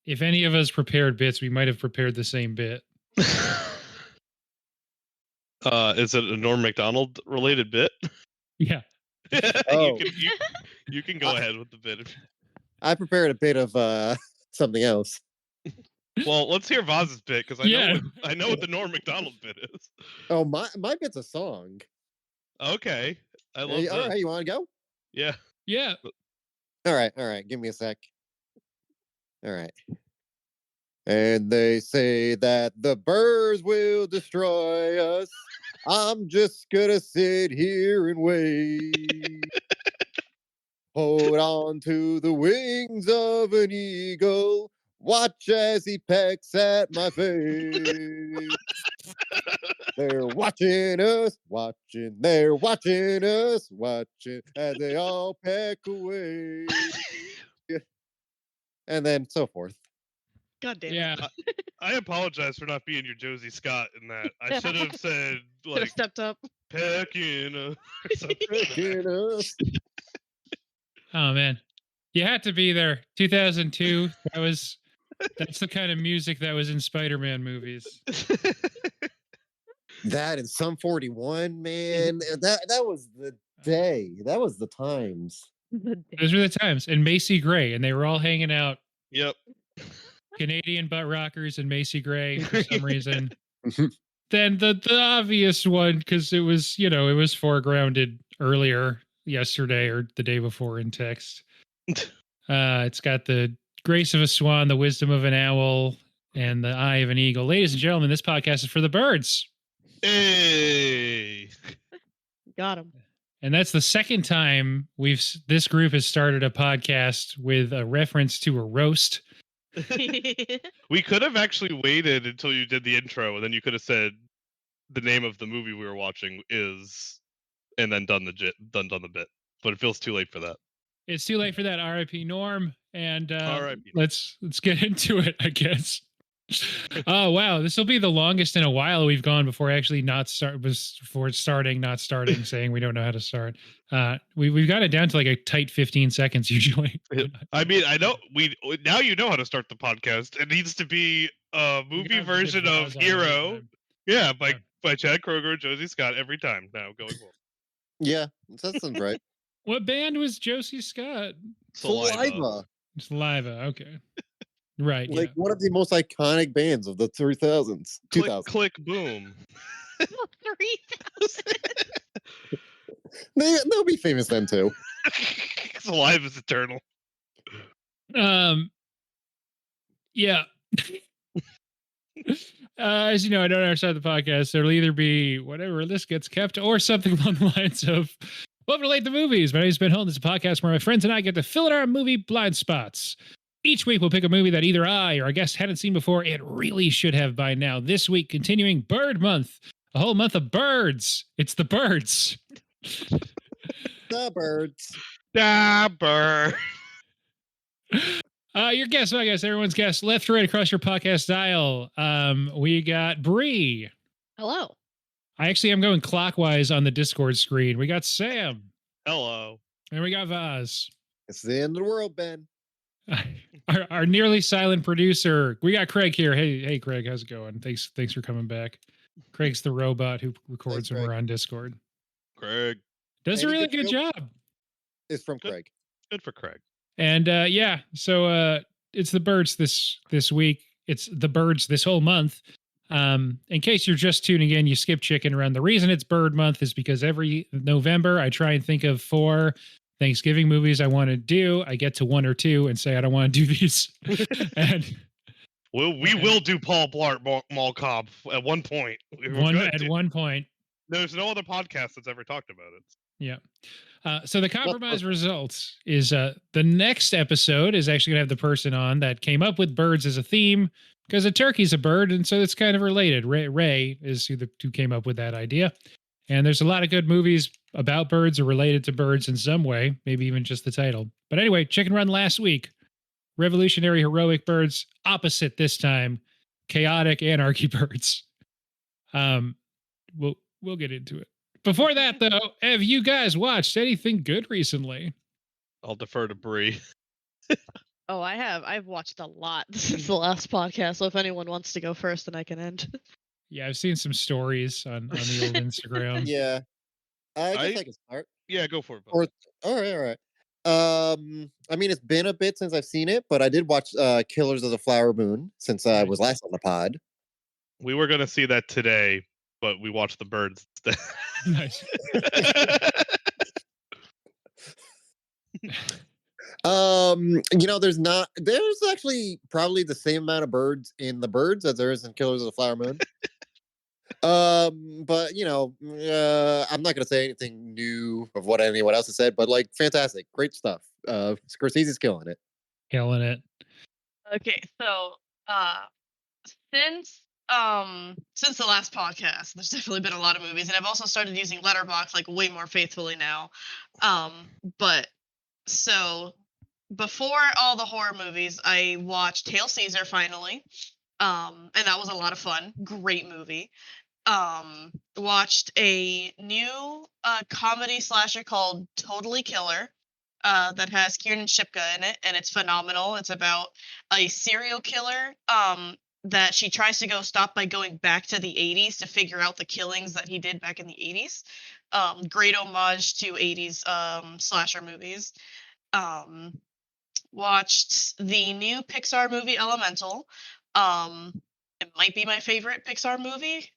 If any of us prepared bits, we might have prepared the same bit. Is it a Norm Macdonald related bit? Yeah. Oh. You can go ahead with the bit. I prepared a bit of something else. Well, let's hear Vaz's bit because I know what the Norm Macdonald bit is. Oh, my bit's a song. Okay, I love All this. right, you want to go? Yeah. Yeah. All right. Give me a sec. All right. And they say that the birds will destroy us. I'm just gonna sit here and wait. Hold on to the wings of an eagle. Watch as he pecks at my face. They're watching us, they're watching us, watching as they all peck away. And then so forth. God damn it. Yeah. I apologize for not being your Josie Scott in that. I should have said Should have stepped up. pecking or something. Pecking us. Oh man, you had to be there. 2002. That's the kind of music that was in Spider-Man movies. That and Sum 41, man. That was the day. That was the times. Those were the times. And Macy Gray, and they were all hanging out. Yep. Canadian butt rockers and Macy Gray for some reason. Then the obvious one, because it was foregrounded earlier yesterday or the day before in text. It's got the grace of a swan, the wisdom of an owl, and the eye of an eagle. Ladies and gentlemen, this podcast is for the birds. Hey. Got him. And that's the second time this group has started a podcast with a reference to a roast. We could have actually waited until you did the intro, and then you could have said the name of the movie we were watching is, and then done the bit. But it feels too late for that. It's too late for that. R.I.P. Norm. And R.I.P. let's get into it, I guess. Oh wow, this will be the longest in a while we've gone before actually not starting, saying we don't know how to start. We've got it down to like a tight 15 seconds usually. I mean, I know now you know how to start the podcast. It needs to be a movie version of Hero. Yeah, by Chad Kroger and Josie Scott every time now going forward. Yeah, that sounds right. What band was Josie Scott? Saliva. Saliva, okay. Right. Like one of the most iconic bands of the 2000s. Click, boom. 3000. They'll be famous then too. Saliva is eternal. Yeah. As you know, I don't understand the podcast. There'll either be whatever list gets kept or something along the lines of welcome to Late the Movies. My name is Ben Holden. This is a podcast where my friends and I get to fill in our movie blind spots. Each week, we'll pick a movie that either I or our guest hadn't seen before and really should have by now. This week, continuing Bird Month, a whole month of birds. It's the birds. The birds. The bird. Your guest, I guess, everyone's guest, left to right across your podcast dial. We got Bree. Hello. I actually am going clockwise on the Discord screen. We got Sam. Hello. And we got Vaz. It's the end of the world, Ben. Our nearly silent producer. We got Craig here. Hey, Craig, how's it going? Thanks for coming back. Craig's the robot who records when we're on Discord. Craig does a really good job. It's from Craig. Good for Craig. And so it's the birds this week. It's the birds this whole month. In case you're just tuning in, you skip Chicken Run. The reason it's Bird Month is because every November I try and think of 4 Thanksgiving movies I want to do. I get to 1 or 2 and say I don't want to do these. And we will do Paul Blart Mall Cop at one point. One point. There's no other podcast that's ever talked about it. Yeah. So the compromise results is the next episode is actually going to have the person on that came up with birds as a theme because a turkey's a bird, and so it's kind of related. Ray is who came up with that idea. And there's a lot of good movies about birds or related to birds in some way, maybe even just the title. But anyway, Chicken Run last week. Revolutionary heroic birds. Opposite this time, chaotic anarchy birds. We'll get into it. Before that, though, have you guys watched anything good recently? I'll defer to Bree. Oh, I have. I've watched a lot since the last podcast. So if anyone wants to go first, then I can end. Yeah, I've seen some stories on the old Instagram. Yeah, I guess I I can start. Yeah, go for it. Or all right, all right. I mean, it's been a bit since I've seen it, but I did watch Killers of the Flower Moon since I was last on the pod. We were gonna see that today, but we watched the birds instead. Nice. There's actually probably the same amount of birds in the birds as there is in Killers of the Flower Moon. But I'm not gonna say anything new of what anyone else has said, but like fantastic, great stuff. Scorsese's killing it. Killing it. Okay, so since since the last podcast, there's definitely been a lot of movies, and I've also started using Letterboxd like way more faithfully now. But so before all the horror movies, I watched Hail Caesar finally. And that was a lot of fun. Great movie. Watched a new comedy slasher called Totally Killer. That has Kiernan Shipka in it, and it's phenomenal. It's about a serial killer that she tries to go stop by going back to the 80s to figure out the killings that he did back in the 80s. Great homage to 80s slasher movies. Watched the new Pixar movie Elemental. It might be my favorite Pixar movie,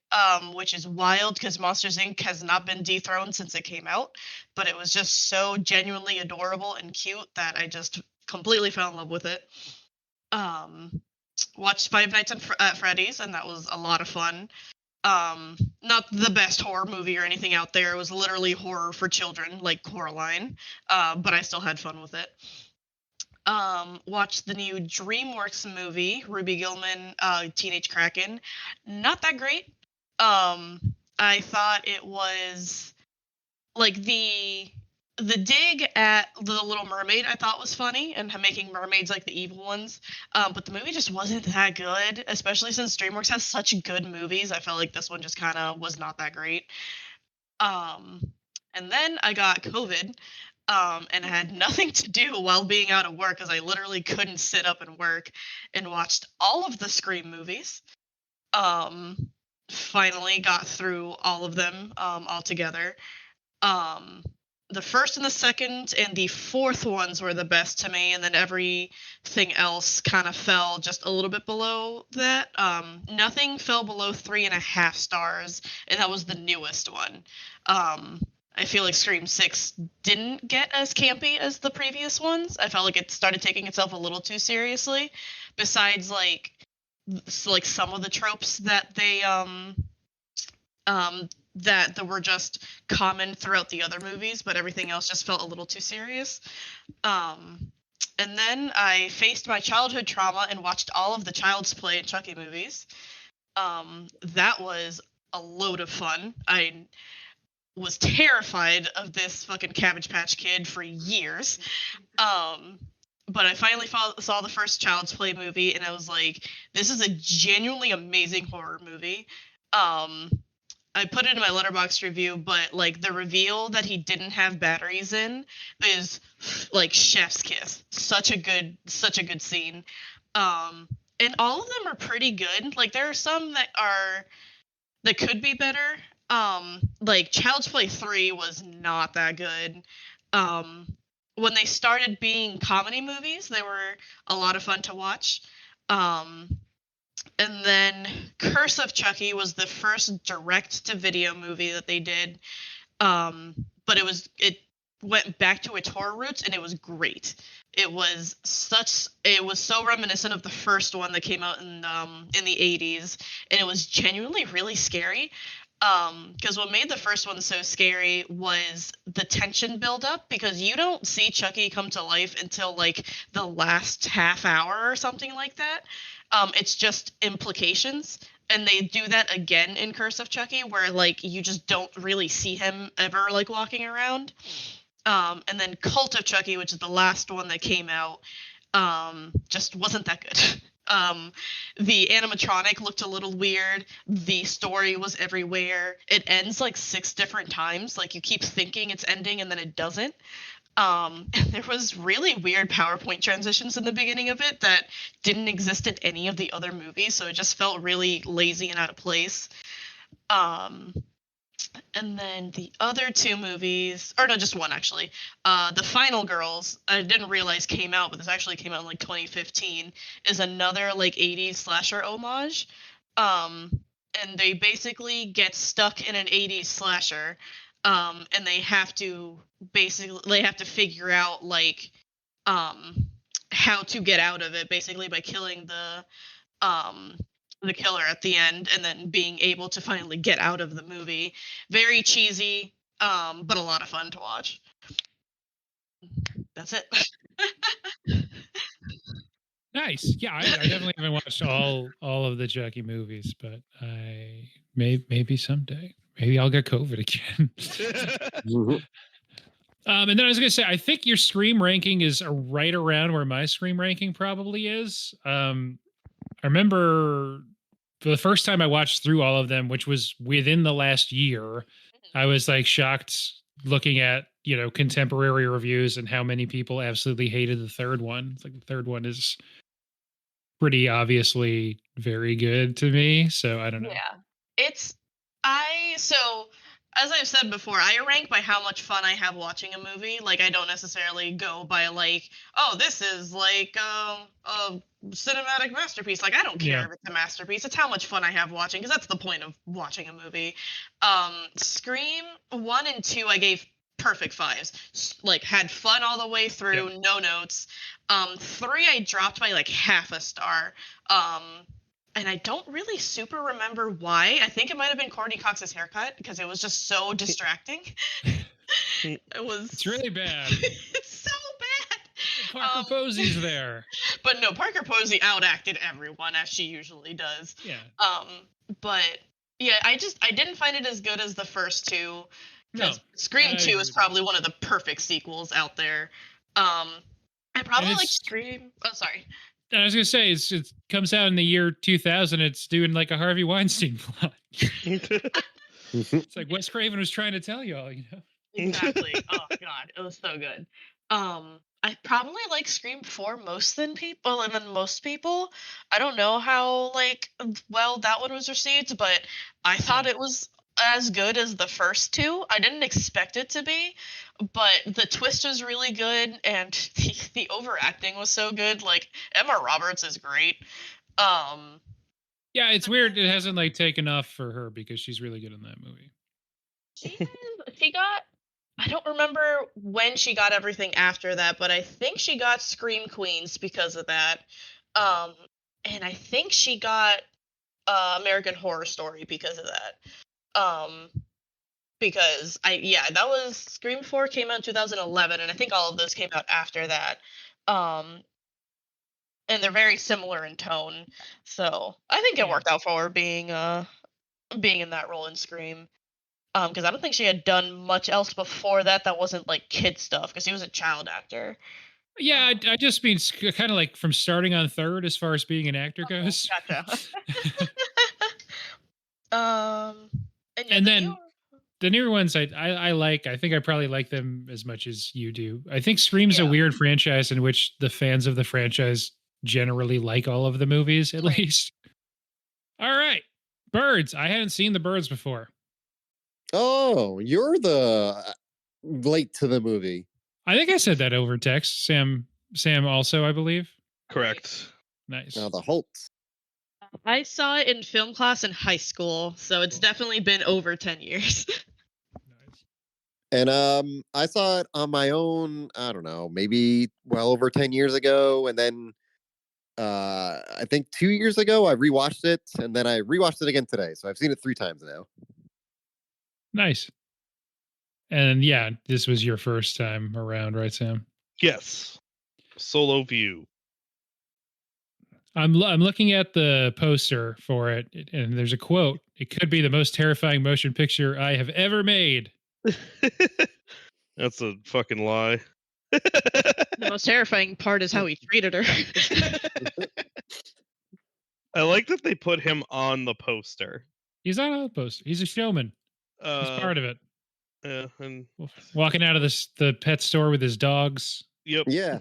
which is wild because Monsters Inc. has not been dethroned since it came out, but it was just so genuinely adorable and cute that I just completely fell in love with it. Watched Five Nights at Freddy's, and that was a lot of fun. Not the best horror movie or anything out there. It was literally horror for children, like Coraline, but I still had fun with it. Watched the new DreamWorks movie, Ruby Gillman, Teenage Kraken. Not that great. I thought it was like the dig at The Little Mermaid I thought was funny and making mermaids like the evil ones. But the movie just wasn't that good, especially since DreamWorks has such good movies. I felt like this one just kind of was not that great. And then I got COVID. And had nothing to do while being out of work because I literally couldn't sit up and work, and watched all of the Scream movies. Finally got through all of them all together. The first and the second and the fourth ones were the best to me, and then everything else kind of fell just a little bit below that. Nothing fell below 3.5 stars, and that was the newest one. I feel like Scream 6 didn't get as campy as the previous ones. I felt like it started taking itself a little too seriously. Besides, like some of the tropes that they that were just common throughout the other movies, but everything else just felt a little too serious. And then I faced my childhood trauma and watched all of the Child's Play and Chucky movies. That was a load of fun. I was terrified of this fucking Cabbage Patch Kid for years. But I finally saw the first Child's Play movie, and I was like, this is a genuinely amazing horror movie. I put it in my Letterboxd review, but like the reveal that he didn't have batteries in is like chef's kiss. Such a good scene. And all of them are pretty good. Like there are some that could be better. Like Child's Play 3 was not that good. When they started being comedy movies, they were a lot of fun to watch. And then Curse of Chucky was the first direct-to-video movie that they did. But it went back to its horror roots, and it was great. It was so reminiscent of the first one that came out in the 80s, and it was genuinely really scary. Because what made the first one so scary was the tension buildup, because you don't see Chucky come to life until like the last half hour or something like that. It's just implications, and they do that again in Curse of Chucky, where like you just don't really see him ever like walking around. And then Cult of Chucky, which is the last one that came out, just wasn't that good. The animatronic looked a little weird. The story was everywhere. It ends like 6 different times. Like you keep thinking it's ending and then it doesn't. And there was really weird PowerPoint transitions in the beginning of it that didn't exist in any of the other movies, so it just felt really lazy and out of place. And then the other two movies, or no, just one actually. The Final Girls, I didn't realize came out, but this actually came out in like 2015, is another like 80s slasher homage. And they basically get stuck in an 80s slasher, and they have to figure out like how to get out of it, basically by killing the killer at the end, and then being able to finally get out of the movie. Very cheesy, but a lot of fun to watch. That's it. Nice. Yeah, I definitely haven't watched all of the Chucky movies, but I maybe someday. Maybe I'll get COVID again. And then I was going to say, I think your Scream ranking is right around where my Scream ranking probably is. I remember for the first time I watched through all of them, which was within the last year, I was like shocked looking at, contemporary reviews and how many people absolutely hated the third one. It's like the third one is pretty obviously very good to me. So I don't know. Yeah. So as I've said before, I rank by how much fun I have watching a movie. Like, I don't necessarily go by like, oh, this is like a cinematic masterpiece. Like, I don't care if it's a masterpiece. It's how much fun I have watching, because that's the point of watching a movie. Scream 1 and 2 I gave perfect 5s. Like, had fun all the way through, no notes. 3 I dropped by like half a star. And I don't really super remember why. I think it might have been Courtney Cox's haircut, because it was just so distracting. It's really bad. It's so bad. Parker Posey's there. But no, Parker Posey outacted everyone, as she usually does. Yeah. But yeah, I didn't find it as good as the first two. No, Scream 2 is probably one of the perfect sequels out there. I probably like Scream. Oh, sorry. I was gonna say it comes out in the year 2000. It's doing like a Harvey Weinstein plot. It's like Wes Craven was trying to tell you all, Exactly. Oh god, it was so good. I probably like Scream 4 most than most people. I don't know how well that one was received, but I thought it was as good as the first two. I didn't expect it to be, but the twist was really good, and the overacting was so good. Like, Emma Roberts is great. Yeah, it's weird it hasn't taken off for her, because she's really good in that movie. She got, I don't remember when she got everything after that, but I think she got Scream Queens because of that. And I think she got American Horror Story because of that. Because that was Scream 4 came out in 2011, and I think all of those came out after that. And they're very similar in tone, so I think it worked out for her being in that role in Scream. Because I don't think she had done much else before that wasn't like kid stuff, because she was a child actor. Yeah, I just mean kind of from starting on third as far as being an actor goes. Gotcha. And then the newer ones I like. I think I probably like them as much as you do. I think Scream's a weird franchise in which the fans of the franchise generally like all of the movies, at least. All right. Birds. I hadn't seen the Birds before. Oh, you're the late to the movie. I think I said that over text. Sam also, I believe. Correct. Nice. Now the Holtz. I saw it in film class in high school, so it's definitely been over 10 years. Nice. And I saw it on my own, I don't know, maybe well over 10 years ago. And then I think 2 years ago, I rewatched it. And then I rewatched it again today. So I've seen it 3 times now. Nice. And yeah, this was your first time around, right, Sam? Yes. Solo view. I'm looking at the poster for it, and there's a quote. It could be the most terrifying motion picture I have ever made. That's a fucking lie. The most terrifying part is how he treated her. I like that they put him on the poster. He's not on the poster. He's a showman. He's part of it. Yeah, and Walking out of the pet store with his dogs. yep. Yeah.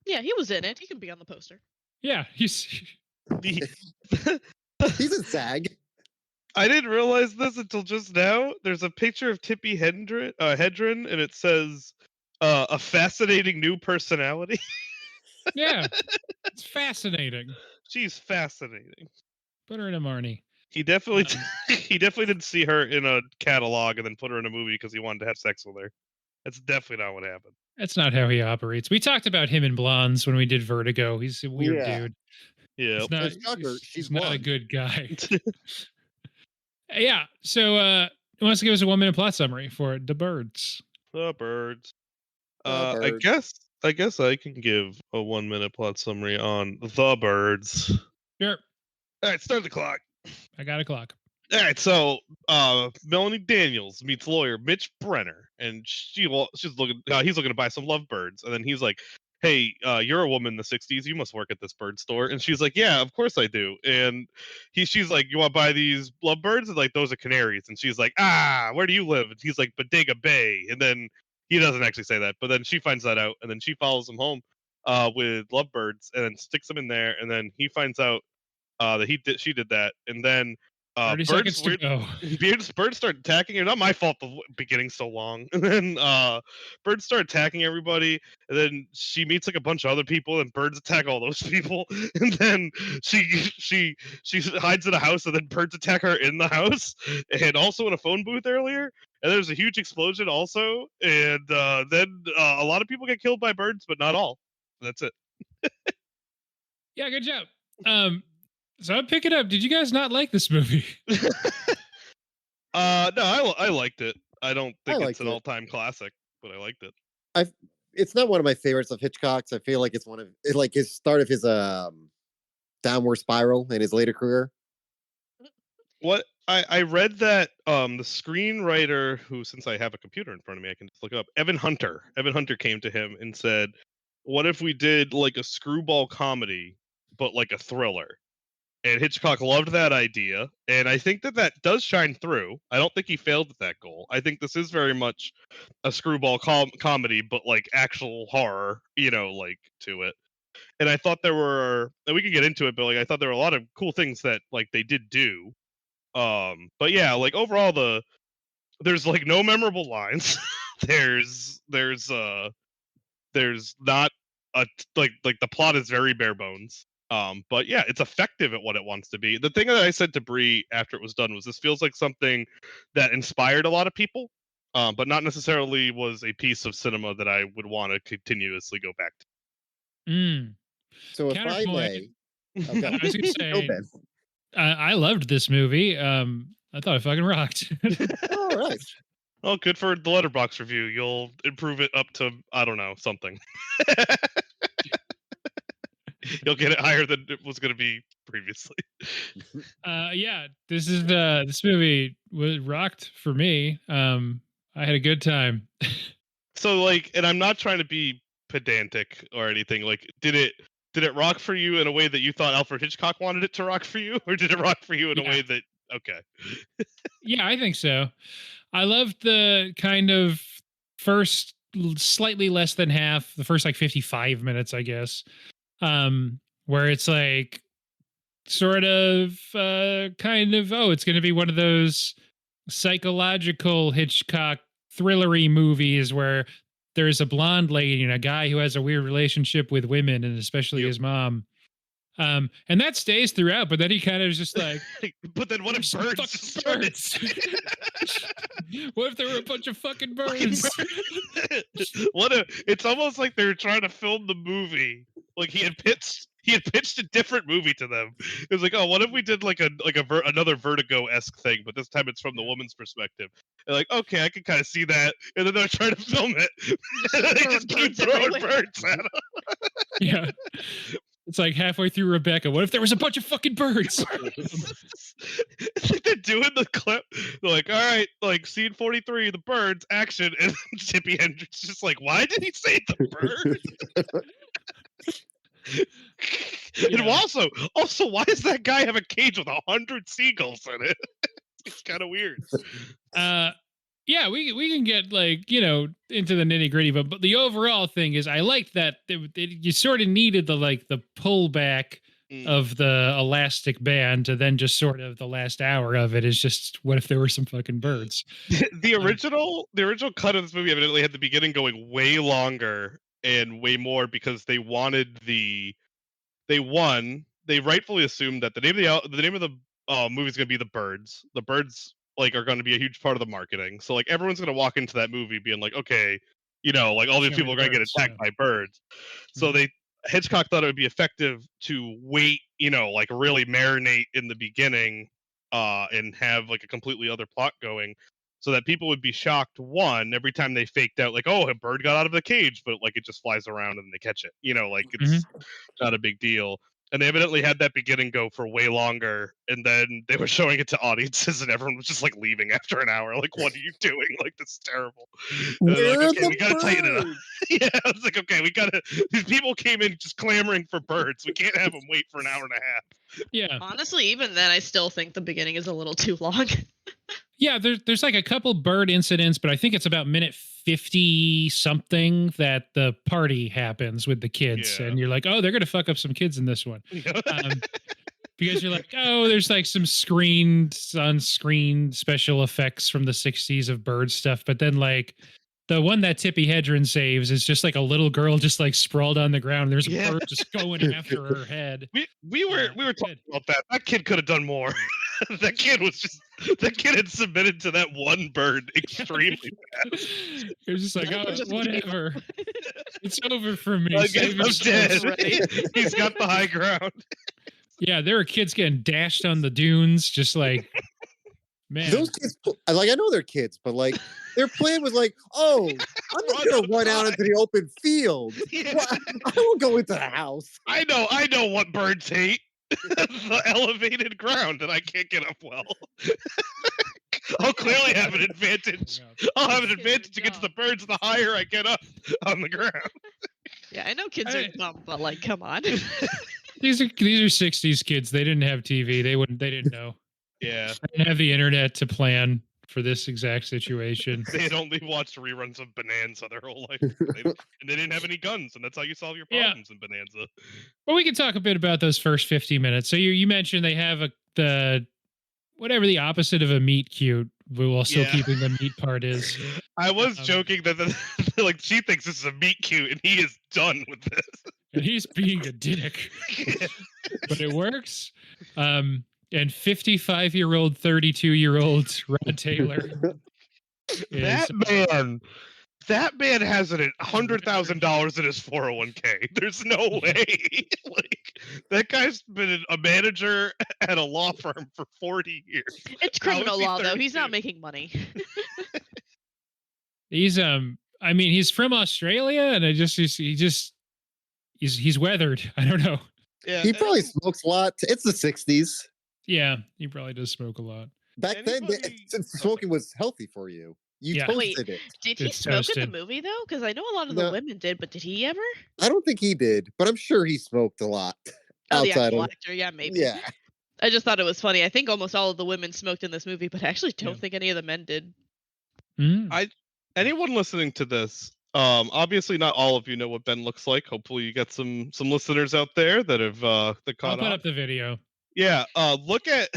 Yeah, he was in it. He can be on the poster. Yeah, he's He's a SAG. I didn't realize this until just now. There's a picture of Tippi Hedren, and it says, "A fascinating new personality." yeah. It's fascinating. She's fascinating. Put her in a Marnie. He definitely, he definitely didn't see her in a catalog and then put her in a movie because he wanted to have sex with her. That's definitely not what happened. That's not how he operates. We talked about him in Blondes when we did Vertigo. He's a weird Yeah. dude. Yeah. He's not, And shocker, she's he's not a blonde. good guy. Yeah. So he wants to give us a 1 minute plot summary for The Birds. The birds. The Birds. I guess I can give a 1 minute plot summary on The Birds. Sure. All right, start the clock. I got a clock. All right, so Melanie Daniels meets lawyer Mitch Brenner, and he's looking to buy some lovebirds, and then he's like, "Hey, you're a woman in the '60s. You must work at this bird store." And she's like, "Yeah, of course I do." And she's like, "You want to buy these lovebirds?" And like, "Those are canaries." And she's like, "Ah, where do you live?" And he's like, "Bodega Bay." And then he doesn't actually say that, but then she finds that out, and then she follows him home with lovebirds, and then sticks them in there, and then he finds out that she did that, and then 30 seconds to go. birds start attacking her. Not my fault the beginning so long. And then birds start attacking everybody, and then she meets like a bunch of other people, and birds attack all those people. And then she hides in a house, and then birds attack her in the house, and also in a phone booth earlier. And there's a huge explosion also, and then a lot of people get killed by birds, but not all. That's it. Yeah, good job. So I'm picking up. Did you guys not like this movie? No, I liked it. I don't think it's liked an it. all-time classic, but I liked it. It's not one of my favorites of Hitchcock's. I feel like it's like his start of his downward spiral in his later career. What I read that the screenwriter, who, since I have a computer in front of me, I can just look it up. Evan Hunter came to him and said, "What if we did like a screwball comedy, but like a thriller?" And Hitchcock loved that idea, and I think that does shine through. I don't think he failed at that goal. I think this is very much a screwball comedy, but like actual horror, like to it. And I thought there were, and we could get into it, but like I thought there were a lot of cool things that like they did do. But yeah, like overall, there's like no memorable lines. there's not a like the plot is very bare bones. But yeah, it's effective at what it wants to be. The thing that I said to Bree after it was done was this feels like something that inspired a lot of people, but not necessarily was a piece of cinema that I would want to continuously go back to. So if I Counterpoint. may, okay. I was gonna Go, say, Ben. I loved this movie. I thought it fucking rocked. All right. Well, good for the letterbox review. You'll improve it up to, I don't know, something. You'll get it higher than it was going to be previously. Yeah, this movie was rocked for me. I had a good time. So like, and I'm not trying to be pedantic or anything. Like, did it rock for you in a way that you thought Alfred Hitchcock wanted it to rock for you, or did it rock for you in a way that okay? Yeah, I think so. I loved the kind of first slightly less than half, the first like 55 minutes, I guess. Where it's like sort of kind of, it's going to be one of those psychological Hitchcock thrillery movies where there's a blonde lady and a guy who has a weird relationship with women, and especially his mom. And that stays throughout, but then he kind of is just like, but then what if birds? What if there were a bunch of fucking birds? What if it's almost like they were trying to film the movie? Like he had pitched a different movie to them. It was like, oh, what if we did like another Vertigo-esque thing, but this time it's from the woman's perspective. And like, okay, I can kind of see that. And then they're trying to film it. And they just keep throwing birds at them. Yeah. It's like halfway through Rebecca. What if there was a bunch of fucking birds? It's like they're doing the clip. They're like, all right, like scene 43, the birds, action. And Tippi Hendricks just like, why did he say the birds? And also, why does that guy have a cage with 100 seagulls in it? It's kind of weird. Yeah, we can get like, into the nitty gritty, but the overall thing is I liked that you sort of needed the pullback of the elastic band to then just sort of the last hour of it is just what if there were some fucking birds. The original cut of this movie evidently had the beginning going way longer and way more because they wanted they rightfully assumed that the name of the movie is going to be The Birds. The Birds like are going to be a huge part of the marketing. So like everyone's going to walk into that movie being like, okay, like all these Show me people are going to get birds, attacked yeah. by birds. So Mhm. Hitchcock thought it would be effective to wait, like really marinate in the beginning, and have like a completely other plot going, so that people would be shocked every time they faked out like, oh, a bird got out of the cage, but like it just flies around and they catch it. Like it's not a big deal. And they evidently had that beginning go for way longer, and then they were showing it to audiences, and everyone was just like leaving after an hour. Like, what are you doing? Like, this is terrible. And they're Where like, are okay, the we gotta tighten it up. birds? Yeah, I was like, okay, we gotta. These people came in just clamoring for birds. We can't have them wait for an hour and a half. Yeah. Honestly, even then, I still think the beginning is a little too long. Yeah, there's like a couple bird incidents, but I think it's about minute 50 something that the party happens with the kids, Yeah. and you're like, oh, they're gonna fuck up some kids in this one. Because you're like, oh, there's like some on-screen special effects from the 60s of bird stuff, but then like the one that Tippi Hedren saves is just like a little girl just like sprawled on the ground. There's a Yeah. bird just going after her head. We were talking about that. That kid could have done more. That kid had submitted to that one bird extremely bad. It was just like, oh, whatever. It's over for me. I guess Save I'm yourself. dead. He's got the high ground. Yeah, there were kids getting dashed on the dunes, just like, man. Those kids, I know they're kids, but like their plan was like, oh, I'm just gonna run out into the open field. Yeah. Well, I won't go into the house. I know what birds hate. The elevated ground, and I can't get up well. I'll clearly have an advantage. I'll have an advantage against the birds the higher I get up on the ground. Yeah, I know kids are dumb, but like, come on. These are 60s kids. They didn't have TV. They didn't know. Yeah. They didn't have the internet to plan for this exact situation. They had only watched reruns of Bonanza their whole life. And they didn't have any guns, and that's how you solve your problems in Bonanza. Well, we can talk a bit about those first 50 minutes. So you mentioned they have the whatever the opposite of a meet cute, while still keeping the meat part is. I was joking that like she thinks this is a meet cute, and he is done with this. And he's being a dick. But it works. And 55-year-old, 32-year-old Rod Taylor. That man has $100,000 in his 401k. There's no way. Like, that guy's been a manager at a law firm for 40 years. It's criminal law, though. He's not making money. He's I mean, he's from Australia, and he's weathered. I don't know. Yeah, he probably smokes a lot. It's the 60s. Yeah, he probably does smoke a lot. Back then, smoking was healthy for you. You toasted it. Did he smoke in the movie, though? Because I know a lot of the women did, but did he ever? I don't think he did, but I'm sure he smoked a lot. Oh, the actual actor, yeah, maybe. Yeah. I just thought it was funny. I think almost all of the women smoked in this movie, but I actually don't think any of the men did. Anyone listening to this, obviously not all of you know what Ben looks like. Hopefully you got some listeners out there that have that caught I'll put up the video. Yeah, look at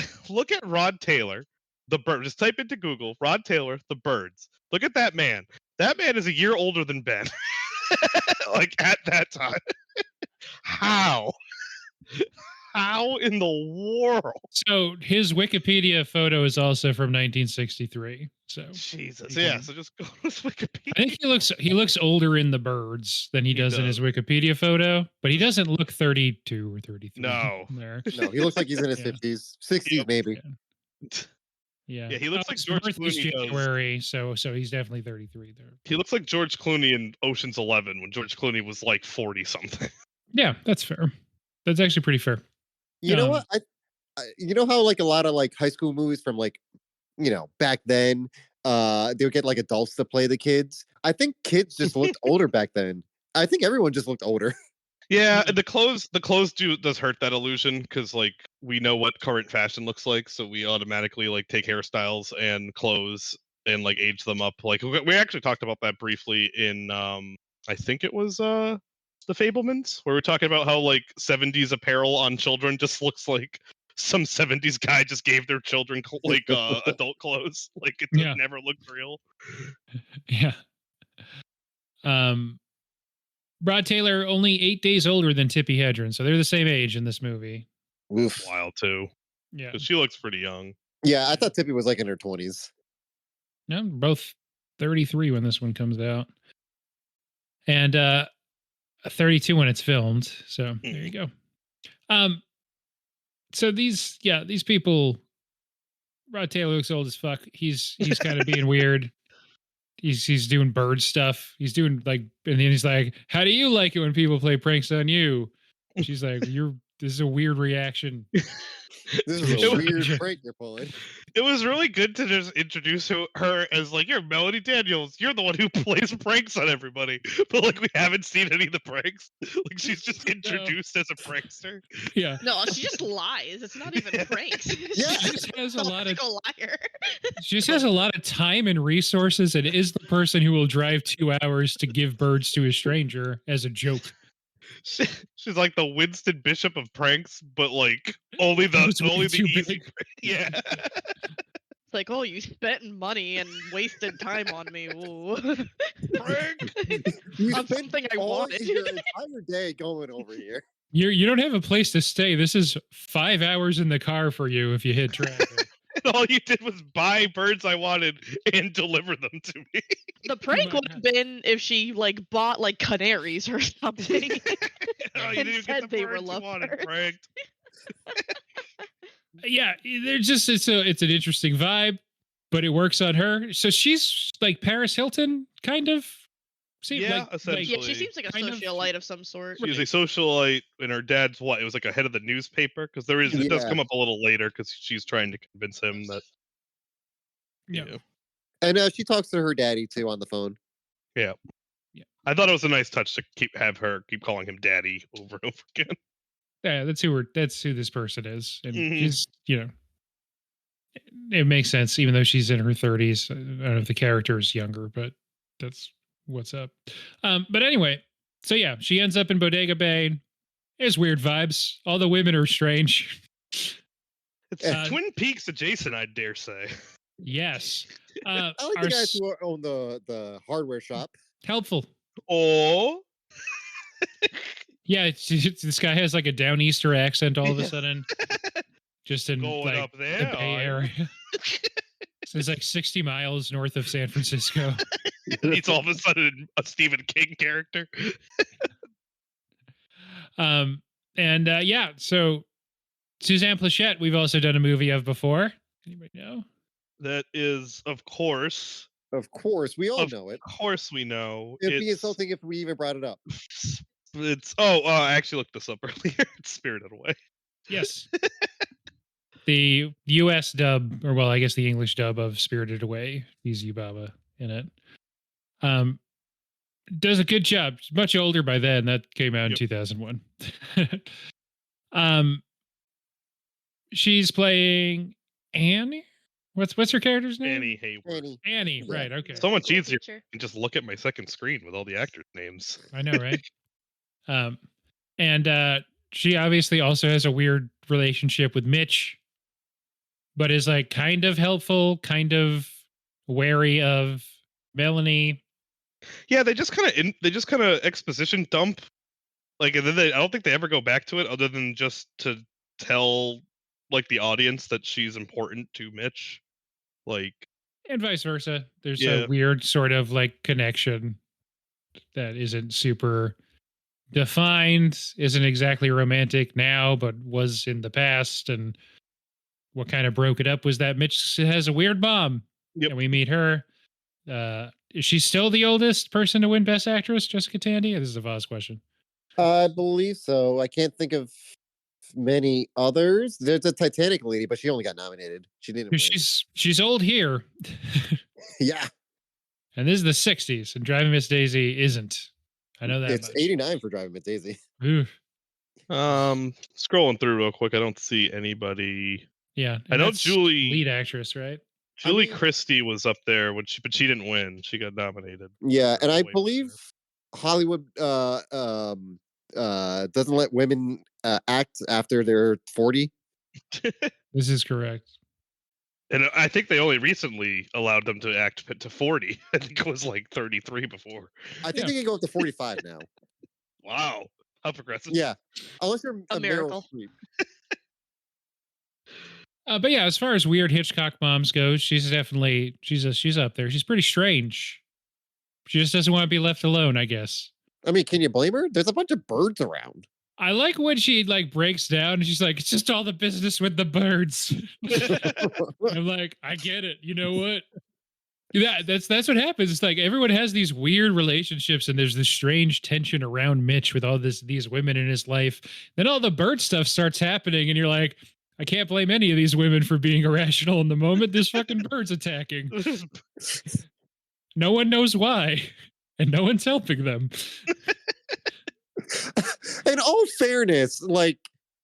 Rod Taylor, the bird. Just type into Google Rod Taylor, the birds. Look at that man. That man is a year older than Ben. Like at that time. How in the world? So his Wikipedia photo is also from 1963. So Jesus, yeah. So just go to his Wikipedia. I think he looks older in the birds than he does in his Wikipedia photo, but he doesn't look 32 or 33. No, there. No, he looks like he's in his 50s, 60s maybe. Yeah, he looks like George Clooney. January, so he's definitely 33 there. He looks like George Clooney in Ocean's 11 when George Clooney was like 40 something. Yeah, that's fair. That's actually pretty fair. You know what? You know how like a lot of like high school movies from like, back then, they would get like adults to play the kids. I think kids just looked older back then. I think everyone just looked older. Yeah, the clothes does hurt that illusion because like we know what current fashion looks like, so we automatically like take hairstyles and clothes and like age them up. Like we actually talked about that briefly in I think it was the Fablemans, where we're talking about how like 70s apparel on children just looks like some 70s guy just gave their children like adult clothes. Like it never looked real. Yeah. Rod Taylor only 8 days older than Tippi Hedren, so they're the same age in this movie. Oof. Wild too. Yeah, because she looks pretty young. Yeah, I thought Tippi was like in her 20s. No, both 33 when this one comes out, and 32 when it's filmed. So there you go. So these people. Rod Taylor looks old as fuck. He's kind of being weird. He's doing bird stuff. He's doing like, and then he's like, "How do you like it when people play pranks on you?" She's like, this is a weird reaction. This is a weird prank you're pulling. It was really good to just introduce her as like, you're Melody Daniels. You're the one who plays pranks on everybody. But like, we haven't seen any of the pranks. Like, she's just introduced as a prankster. Yeah. No, she just lies. It's not even pranks. Yeah, she just has a lot of liar. She just has a lot of time and resources, and is the person who will drive 2 hours to give birds to a stranger as a joke. She's like the Winston Bishop of pranks, but like only the easy. Yeah. It's like, oh, you spent money and wasted time on me. Ooh. Prank. You on spent something I all wanted. your entire day going over here. You don't have a place to stay. This is 5 hours in the car for you if you hit traffic. All you did was buy birds I wanted and deliver them to me. The prank would have been if she like bought like canaries or something. Oh, you didn't even get the they were birds you wanted, lovebirds. pranked. Yeah, they're just it's an interesting vibe, but it works on her. So she's like Paris Hilton, kind of. Yeah, essentially. Yeah, she seems like a kind of- socialite of some sort. She's a socialite, and her dad's what? It was like a head of the newspaper, because it does come up a little later, because she's trying to convince him that. Yeah. And she talks to her daddy too on the phone. Yeah. I thought it was a nice touch to keep calling him daddy over and over again. Yeah, that's who this person is, and she's it makes sense, even though she's in her 30s. I don't know if the character is younger, but that's what's up. But anyway, so yeah, she ends up in Bodega Bay. There's weird vibes. All the women are strange. It's Twin Peaks adjacent, I dare say. Yes. I like the guys who own the hardware shop. Helpful. Oh. Yeah, this guy has like a down Easter accent all of a sudden. Just in Going like up there, the Bay Area. So it's like 60 miles north of San Francisco. He's all of a sudden a Stephen King character. So Suzanne Pleshette, we've also done a movie of before. Anybody know? That is, of course. Of course, we all know it. Of course, we know. It'd be insulting if we even brought it up. I actually looked this up earlier. It's Spirited Away. Yes. The U.S. dub, or well, I guess the English dub of Spirited Away, he's Yubaba in it. Does a good job. Much older by then. That came out in 2001. She's playing Annie. What's her character's name? Annie Hayward. Annie, right? Okay. So much easier to just look at my second screen with all the actors' names. I know, right? And she obviously also has a weird relationship with Mitch, but is like kind of helpful, kind of wary of Melanie. Yeah, they just kind of exposition dump, like, and then I don't think they ever go back to it, other than just to tell like the audience that she's important to Mitch, like, and vice versa. There's a weird sort of like connection that isn't super defined, isn't exactly romantic now, but was in the past. And what kind of broke it up was that Mitch has a weird mom. Yep. And we meet her. Is she still the oldest person to win Best Actress, Jessica Tandy? This is a Voz question. I believe so. I can't think of many others. There's a Titanic lady, but she only got nominated. She didn't win. She's old here. Yeah. And this is the 60s, and Driving Miss Daisy isn't. I know that it's much. 89 for Driving Miss Daisy. Oof. Scrolling through real quick, I don't see anybody. Yeah. I know Julie, lead actress, right? Julie mean- Christie was up there, but she didn't win. She got nominated. Yeah, and I Way believe Hollywood doesn't let women act after they're 40. This is correct. And I think they only recently allowed them to act to 40. I think it was like 33 before. I think Yeah. they can go up to 45 now. Wow, how progressive! Yeah, unless you're A a Meryl miracle. Streep. But yeah, as far as weird Hitchcock moms goes, she's definitely she's up there. She's pretty strange. She just doesn't want to be left alone, I guess. I mean, can you blame her? There's a bunch of birds around. I like when she like breaks down and she's like, it's just all the business with the birds. I'm like, I get it. You know what? That's what happens. It's like everyone has these weird relationships, and there's this strange tension around Mitch with all these women in his life. Then all the bird stuff starts happening, and you're like, I can't blame any of these women for being irrational in the moment. This fucking bird's attacking. No one knows why, and no one's helping them. In all fairness, like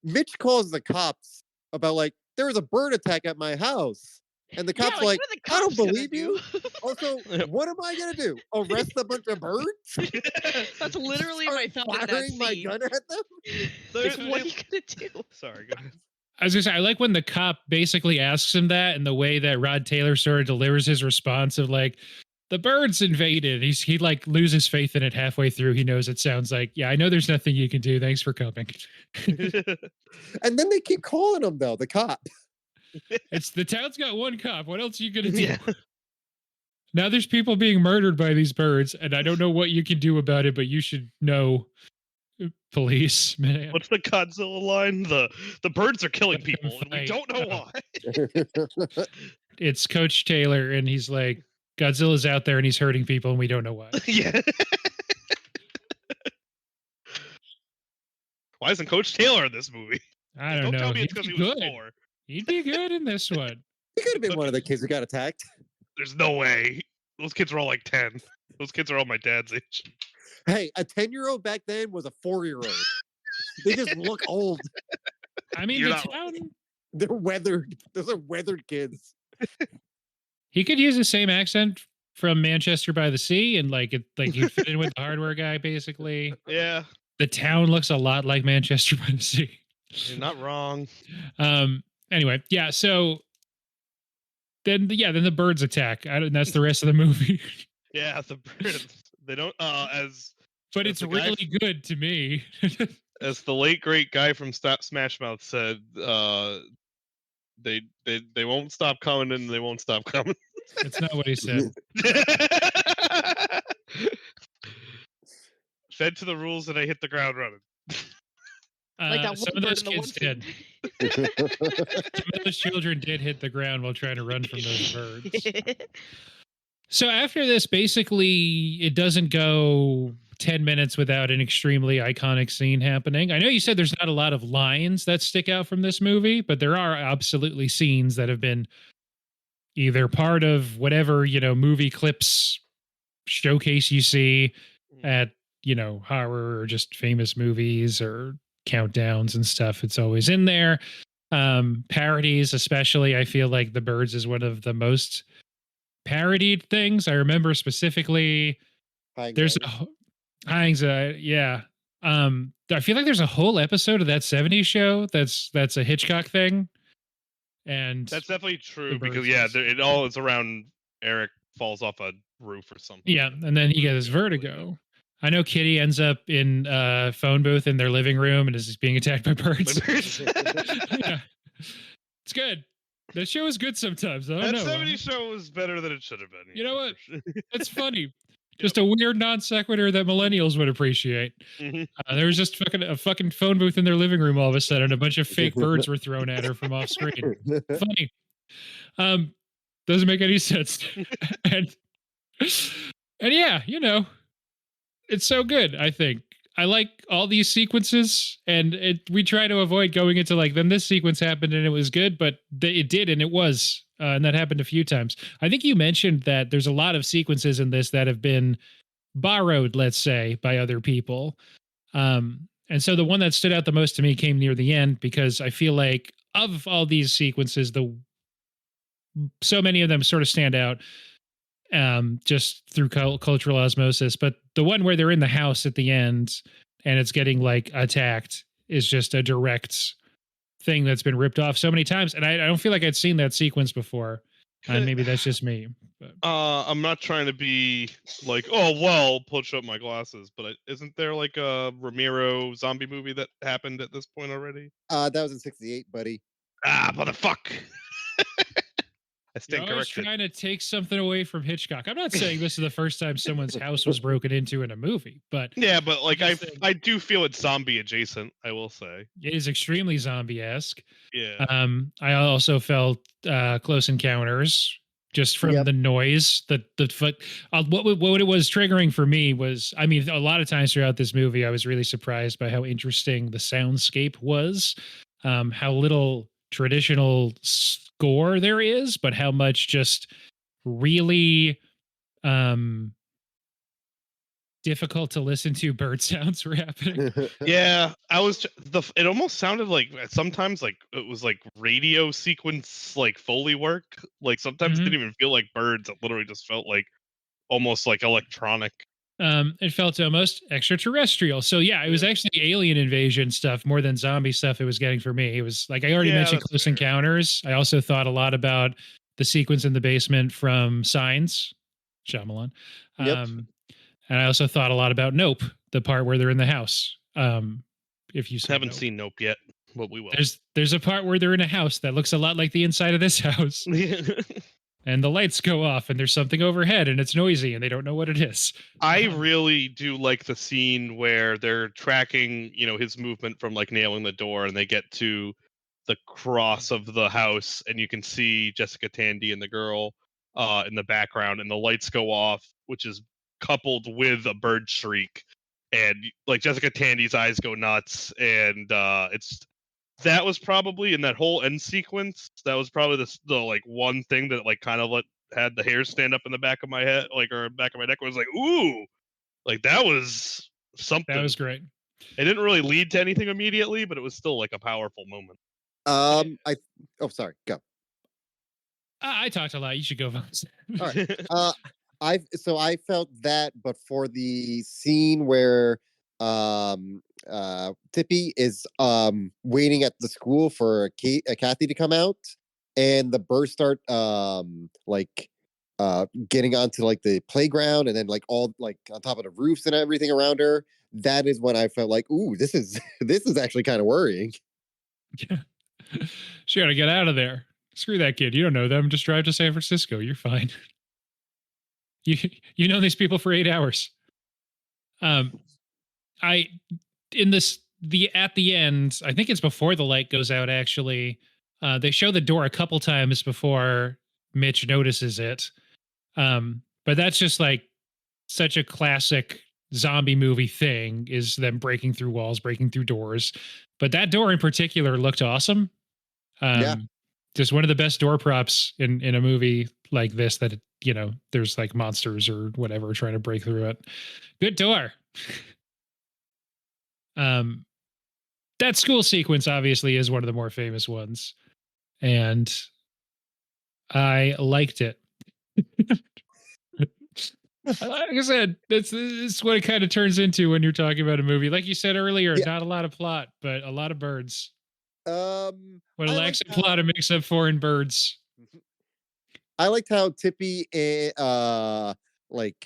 Mitch calls the cops about like there was a bird attack at my house. And the cops Yeah, like, what are the I don't cops gonna believe do? you. Also, what am I gonna do? Arrest a bunch of birds? That's literally my Start thought in that firing my scene. gun at them? Like, what are you gonna do? Sorry, go ahead. I was gonna say, I like when the cop basically asks him that, and the way that Rod Taylor sort of delivers his response of like, the birds invaded. He like loses faith in it halfway through. He knows it sounds like, yeah, I know there's nothing you can do. Thanks for coming. And then they keep calling him though, the cop. It's the town's got one cop. What else are you gonna do? Yeah. Now there's people being murdered by these birds, and I don't know what you can do about it, but you should know, police. Man. What's the Godzilla line? The birds are killing people, and we Fight. don't know why. It's Coach Taylor, and he's like, Godzilla's out there and he's hurting people, and we don't know why. Yeah. Why isn't Coach Taylor in this movie? I don't know. Tell me He'd it's because be he was good. poor. He'd be good in this one. He could have been one of the kids who got attacked. There's no way. Those kids are all like 10. Those kids are all my dad's age. Hey, a 10-year-old back then was a 4-year-old. They just look old. I mean, You're the not town. They're weathered. Those are weathered kids. He could use the same accent from Manchester by the Sea, and like he'd fit in with the hardware guy. Basically, Yeah, the town looks a lot like Manchester by the Sea. you're not wrong. Anyway, yeah. So then the birds attack. And that's the rest of the movie. Yeah, the birds. They don't. As But That's it's the guy really good to me. as the late great guy from Smash Mouth said, they won't stop coming and they won't stop coming. That's not what he said. Fed to the rules and I hit the ground running. Like that Some one of those bird in the kids one did. scene. Some of those children did hit the ground while trying to run from those birds. So after this, basically, it doesn't go 10 minutes without an extremely iconic scene happening. I know you said there's not a lot of lines that stick out from this movie, but there are absolutely scenes that have been either part of whatever, movie clips showcase you see at, horror or just famous movies or countdowns and stuff. It's always in there. Parodies, especially, I feel like The Birds is one of the most parodied things. I remember specifically there's yeah. I feel like there's a whole episode of that 70s show that's a Hitchcock thing. And That's definitely true The because birds it all is around Eric falls off a roof or something. yeah, and then he gets vertigo. I know Kitty ends up in a phone booth in their living room and is being attacked by birds. Yeah. It's good. That show is good sometimes. I don't That know. 70s show was better than it should have been. You know what? for sure. It's funny. Just a weird non sequitur that millennials would appreciate. Mhm. There was just a fucking phone booth in their living room all of a sudden. A bunch of fake birds were thrown at her from off screen. Funny. Doesn't make any sense. and yeah, it's so good. I think I like all these sequences, and we try to avoid going into like, then this sequence happened and it was good, but it did, and it was. And that happened a few times. I think you mentioned that there's a lot of sequences in this that have been borrowed, let's say, by other people. And so the one that stood out the most to me came near the end, because I feel like of all these sequences, so many of them sort of stand out just through cultural osmosis. But the one where they're in the house at the end and it's getting like attacked is just a direct thing that's been ripped off so many times. And I don't feel like I'd seen that sequence before. And maybe that's just me. But. I'm not trying to be like, oh, well, push up my glasses. But isn't there like a Romero zombie movie that happened at this point already? That was in 68, buddy. Ah, motherfuck. I stand You're always corrected. trying to take something away from Hitchcock. I'm not saying this is the first time someone's house was broken into in a movie, but yeah, but like I do feel it's zombie adjacent. I will say it is extremely zombie-esque. Yeah. I also felt Close Encounters just from the noise. The foot. What it was triggering for me was, I mean, a lot of times throughout this movie, I was really surprised by how interesting the soundscape was. How little traditional score there is, but how much just really difficult to listen to bird sounds were happening. Yeah, it almost sounded like sometimes like it was like radio sequence like Foley work. Like sometimes it didn't even feel like birds. It literally just felt like almost like electronic. It felt almost extraterrestrial. So yeah, it was actually alien invasion stuff more than zombie stuff it was getting for me. It was like I already mentioned Close Encounters. I also thought a lot about the sequence in the basement from Signs, Shyamalan. And I also thought a lot about Nope, the part where they're in the house. If you haven't seen Nope yet, but we will. There's a part where they're in a house that looks a lot like the inside of this house. And the lights go off and there's something overhead and it's noisy and they don't know what it is. I really do like the scene where they're tracking, his movement from like nailing the door and they get to the cross of the house and you can see Jessica Tandy and the girl in the background and the lights go off, which is coupled with a bird shriek. And like Jessica Tandy's eyes go nuts and that was probably in that whole end sequence. That was probably the like one thing that like kind of had the hairs stand up in the back of my head, like or back of my neck. I was like, ooh, like that was something. That was great. It didn't really lead to anything immediately, but it was still like a powerful moment. Sorry, go. Ah, I talked a lot. You should go first. All right. I felt that, but for the scene where Tippi is waiting at the school for Kathy to come out, and the birds start getting onto like the playground, and then like all like on top of the roofs and everything around her. That is when I felt like, ooh, this is actually kind of worrying. Yeah, she got to get out of there. Screw that kid. You don't know them. Just drive to San Francisco. You're fine. You know these people for 8 hours. At the end, I think it's before the light goes out. Actually, they show the door a couple times before Mitch notices it. But that's just like such a classic zombie movie thing, is them breaking through walls, breaking through doors. But that door in particular looked awesome. Just one of the best door props in a movie like this that, there's like monsters or whatever trying to break through it. Good door. That school sequence obviously is one of the more famous ones. And I liked it. Like I said, that's what it kind of turns into when you're talking about a movie. Like you said earlier, not a lot of plot, but a lot of birds. What it lacks in plot, it makes up for in birds. I liked how Tippi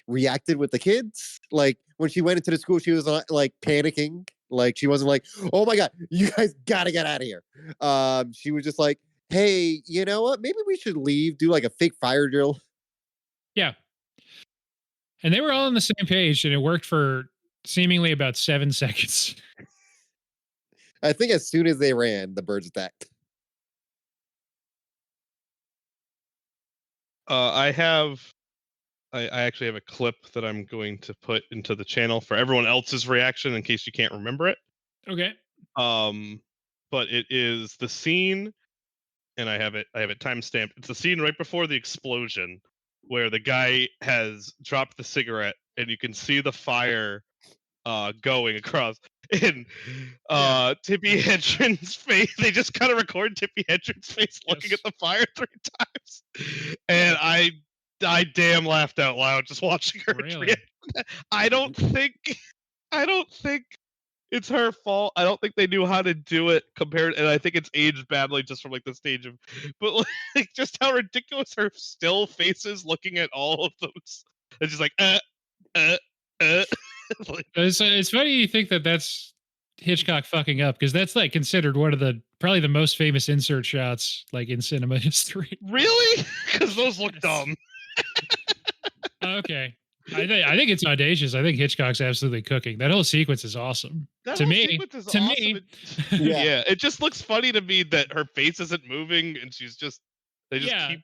reacted with the kids. Like when she went into the school, she was like panicking. Like she wasn't like, "Oh my god, you guys gotta get out of here." She was just like, "Hey, you know what? Maybe we should leave. Do like a fake fire drill." Yeah. And they were all on the same page, and it worked for seemingly about 7 seconds. I think as soon as they ran, the birds attacked. I actually have a clip that I'm going to put into the channel for everyone else's reaction in case you can't remember it. Okay. But it is the scene, and I have it timestamped. It's the scene right before the explosion where the guy has dropped the cigarette and you can see the fire going across. And Tippi Hedren's face, they just kind of record Tippi Hedren's face looking at the fire 3 times. And I damn laughed out loud just watching her Really? I don't think it's her fault. I don't think they knew how to do it compared, and I think it's aged badly just from like the stage of, but like just how ridiculous her still face is looking at all of those. It's just like like, It's funny you think that's Hitchcock fucking up, because that's like considered one of the probably the most famous insert shots like in cinema history. really? Because those look dumb. Okay. I think it's audacious. I think Hitchcock's absolutely cooking. That whole sequence is awesome. That To whole me- sequence is to awesome. me- Yeah, it just looks funny to me that her face isn't moving and she's just they just Yeah. keep.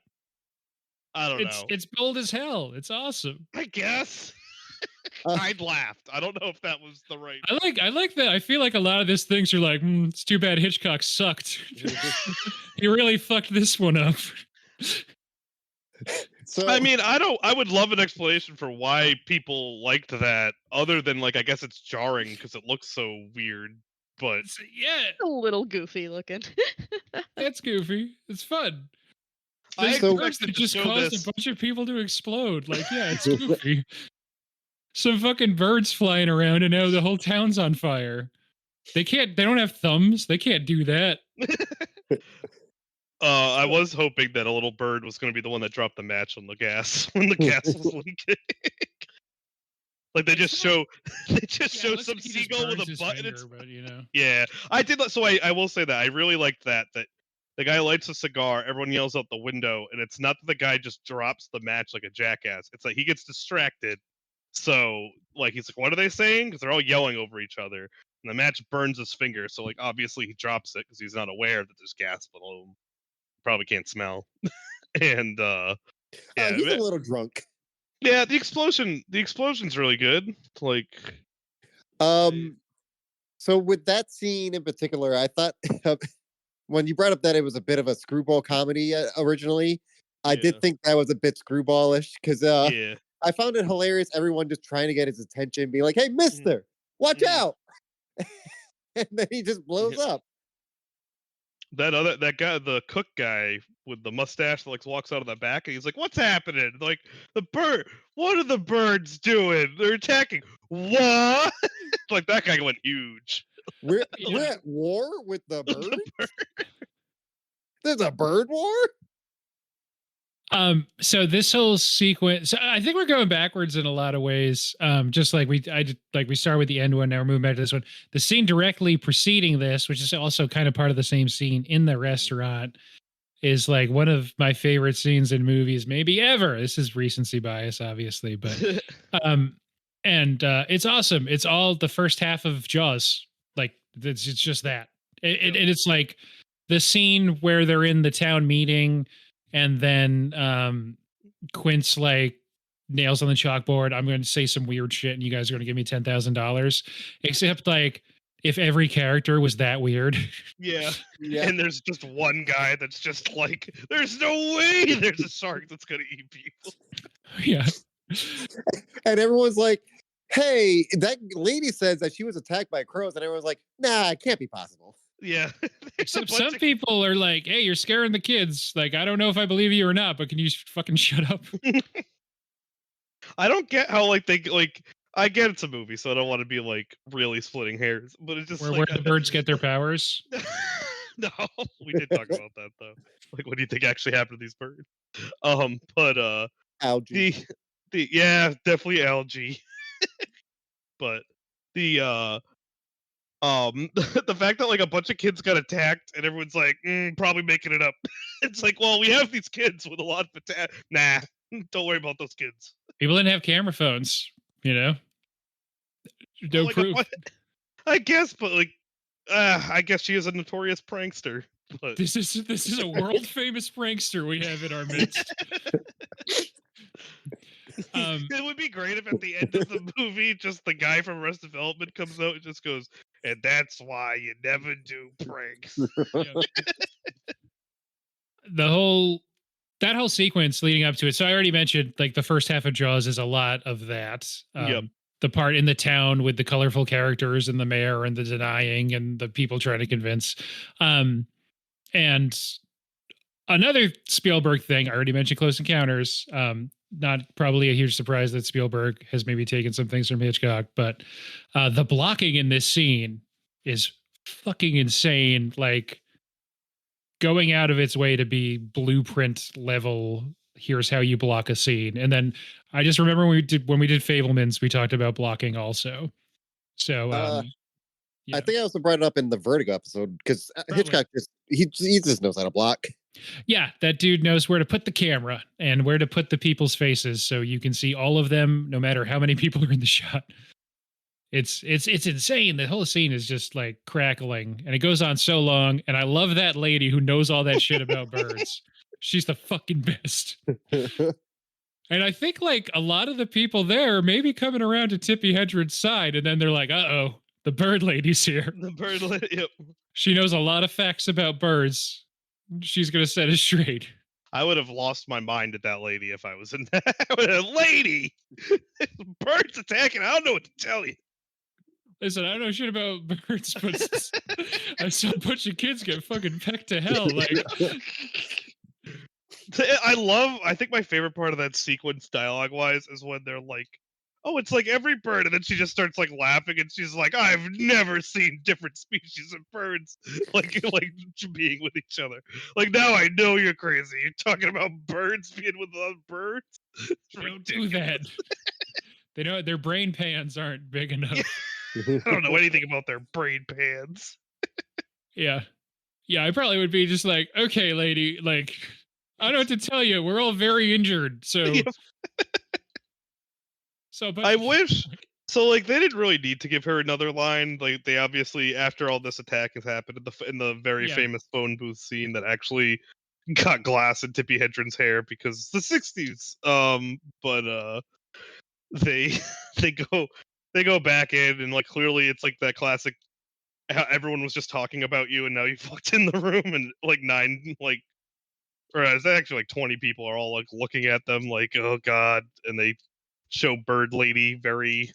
I don't know. It's bold as hell. It's awesome. I guess. Uh, I'd laughed. I don't know if that was the right. I like that. I feel like a lot of these things are like, it's too bad Hitchcock sucked. He really fucked this one up. So I mean, I would love an explanation for why people liked that, other than like I guess it's jarring because it looks so weird. But Yeah, A little goofy looking. that's goofy. It's fun. I This So- birds that expected to just show caused this. a bunch of people to explode. Like, yeah, it's goofy. Some fucking birds flying around, and now the whole town's on fire. They don't have thumbs. They can't do that. I was hoping that a little bird was going to be the one that dropped the match on the gas when the gas was leaking. Like they just show Yeah, it looks some like he just seagull with burns a his button. finger, but you know. Yeah, I did. So I will say that I really liked that the guy lights a cigar, everyone yells out the window, and it's not that the guy just drops the match like a jackass. It's like he gets distracted. So like he's like, what are they saying? Because they're all yelling over each other, and the match burns his finger. So like obviously he drops it because he's not aware that there's gas below him. Probably can't smell. And yeah, he's a little drunk. yeah, the explosion's really good. Like So with that scene in particular, I thought when you brought up that it was a bit of a screwball comedy originally, I Yeah. did think that was a bit screwballish because yeah. I found it hilarious. Everyone just trying to get his attention, being like, "Hey, Mister, watch Mhm. out!" And then he just blows up. That guy, the cook guy with the mustache that like walks out of the back, and he's like, "What's happening?" Like what are the birds doing? They're attacking. What? Like that guy went huge. We're Yeah. we're at war with the bird. There's a bird war. So this whole sequence, so I think we're going backwards in a lot of ways. Just like we start with the end one, now we're moving back to this one. The scene directly preceding this, which is also kind of part of the same scene in the restaurant, is like one of my favorite scenes in movies, maybe ever. This is recency bias, obviously, but it's awesome. It's all the first half of Jaws. Like it's just that. It's like the scene where they're in the town meeting. And then Quint's like nails on the chalkboard. I'm going to say some weird shit, and you guys are going to give me $10,000. Except like if every character was that weird. Yeah. Yeah. And there's just one guy that's just like, there's no way there's a shark that's gonna eat people. Yeah. And everyone's like, "Hey, that lady says that she was attacked by crows," and everyone's like, "Nah, it can't be possible." Yeah. There's a Except bunch some of- people are like, "Hey, you're scaring the kids. Like, I don't know if I believe you or not, but can you fucking shut up?" I don't get how like they like. I get it's a movie, so I don't want to be like really splitting hairs, but it's just Where like the birds get their powers. No, we did talk about that though. Like, what do you think actually happened to these birds? But Algae. the yeah, definitely algae. But the the fact that like a bunch of kids got attacked and everyone's like probably making it up. It's like, well, we have these kids with a lot of nah, don't worry about those kids. People didn't have camera phones, you know? No Like, proof. I guess, but like I guess she is a notorious prankster. But This is a world famous prankster we have in our midst. It would be great if at the end of the movie, just the guy from Arrested Development comes out and just goes, "And that's why you never do pranks." Yeah. That whole sequence leading up to it. So I already mentioned like the first half of Jaws is a lot of that. Yep. the part in the town with the colorful characters and the mayor and the denying and the people trying to convince. And another Spielberg thing, I already mentioned Close Encounters. Not probably a huge surprise that Spielberg has maybe taken some things from Hitchcock, but the blocking in this scene is fucking insane. Like going out of its way to be blueprint level. Here's how you block a scene. And then I just remember when we did Fablemans, we talked about blocking also. So I think I also brought it up in the Vertigo episode because Hitchcock he just knows how to block. Yeah, that dude knows where to put the camera and where to put the people's faces so you can see all of them no matter how many people are in the shot. It's insane. The whole scene is just like crackling and it goes on so long. And I love that lady who knows all that shit about birds. She's the fucking best. And I think like a lot of the people there are maybe coming around to Tippi Hedren's side and then they're like, uh-oh, the bird lady's here. The bird lady, yep. She knows a lot of facts about birds. She's going to set us straight. I would have lost my mind at that lady if I was in that. Lady! Birds attacking, I don't know what to tell you. Listen, I don't know shit about birds, but I saw a bunch of kids get fucking pecked to hell. Like, I think my favorite part of that sequence, dialogue-wise, is when they're like, oh, it's like every bird, and then she just starts like laughing, and she's like, I've never seen different species of birds like being with each other. Like now I know you're crazy. You're talking about birds being with other birds. Don't do that. They know their brain pans aren't big enough. I don't know anything about their brain pans. Yeah, I probably would be just like, okay, lady, like I don't know what to tell you. We're all very injured, so. Yeah. But I wish so. Like they didn't really need to give her another line. Like they obviously, after all this attack has happened, in the very famous phone booth scene that actually got glass in Tippi Hedren's hair because the '60s. But they go back in and like clearly it's like that classic. How everyone was just talking about you and now you've walked in the room and like or it's actually like 20 people are all like looking at them like, oh god, and they show bird lady very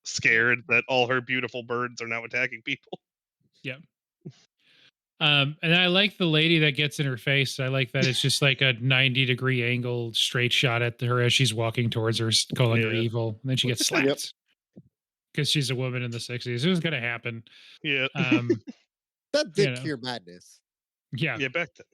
scared that all her beautiful birds are now attacking people. Yeah. And I like the lady that gets in her face. I like that it's just like a 90-degree angle straight shot at her as she's walking towards her, calling her evil. And then she gets slapped because she's a woman in the 60s. It was going to happen. Yeah. That did cure madness. Yeah. Yeah, back then.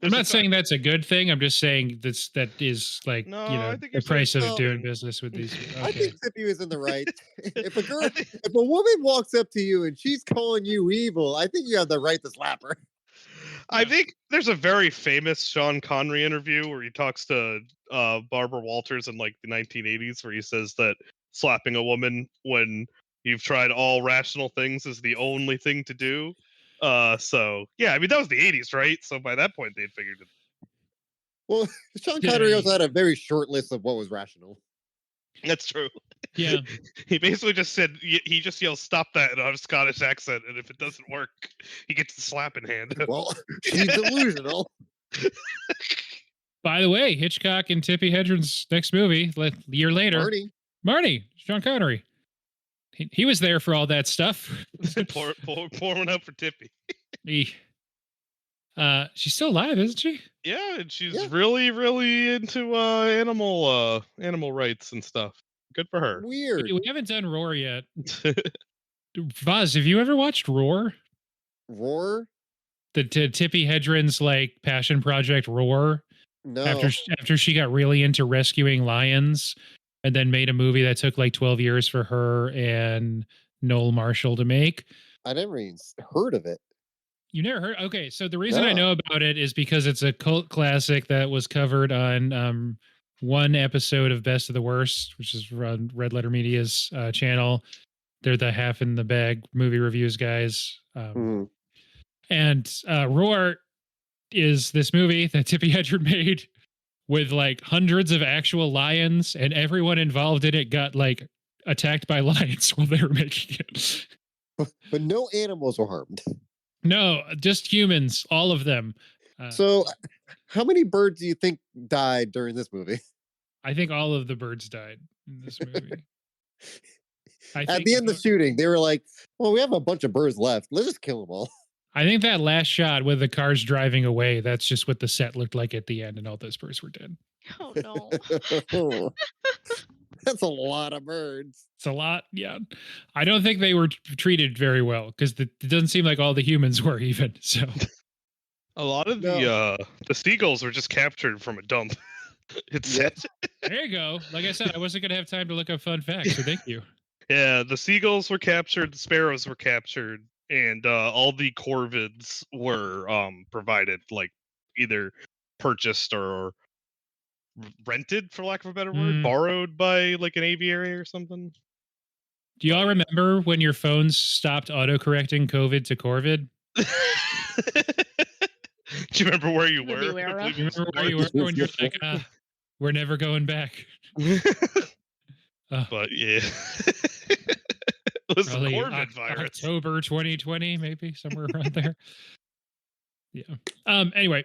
I'm not saying that's a good thing. I'm just saying that is like, the price of doing business with these. Okay. I think Tippi was in the right. If a woman walks up to you and she's calling you evil, I think you have the right to slap her. I think there's a very famous Sean Connery interview where he talks to Barbara Walters in like the 1980s where he says that slapping a woman when you've tried all rational things is the only thing to do. So yeah, I mean that was the 80s, right? So by that point they'd figured it. Well, Sean Connery also had a very short list of what was rational. That's true. Yeah. He basically just said he just yells "stop that" in a Scottish accent, and if it doesn't work, he gets the slap in hand. Well, she's delusional. By the way, Hitchcock and Tippi Hedren's next movie, a year later. Marty, Sean Connery. He was there for all that stuff. pour one out for Tippi. She's still alive, isn't she? Yeah, and she's really, really into animal rights and stuff. Good for her. Weird. We haven't done Roar yet. Vaz, have you ever watched Roar? Roar? The Tippi Hedren's like passion project Roar. No. After she got really into rescuing lions. And then made a movie that took like 12 years for her and Noel Marshall to make. I never even heard of it. You never heard? Okay, so the reason I know about it is because it's a cult classic that was covered on one episode of Best of the Worst, which is on Red Letter Media's channel. They're the Half in the Bag movie reviews guys. And Roar is this movie that Tippi Hedren made with like hundreds of actual lions, and everyone involved in it got like attacked by lions while they were making it. But no animals were harmed. No, just humans, all of them. So how many birds do you think died during this movie? I think all of the birds died in this movie. At the end of the shooting, they were like, well, we have a bunch of birds left. Let's just kill them all. I think that last shot with the cars driving away, that's just what the set looked like at the end, and all those birds were dead. Oh no. That's a lot of birds. It's a lot, yeah. I don't think they were treated very well because it doesn't seem like all the humans were even. So a lot of the seagulls were just captured from a dump. There you go. Like I said, I wasn't gonna have time to look up fun facts, so thank you. Yeah, the seagulls were captured, the sparrows were captured, and all the corvids were provided, like either purchased or rented, for lack of a better word, borrowed by like an aviary or something. Do y'all remember when your phones stopped autocorrecting COVID to corvid? Do you remember where you were? Do you remember where you were when you're like, we're never going back? But yeah. It was the corvid virus. October 2020, maybe somewhere around there. Yeah. Anyway,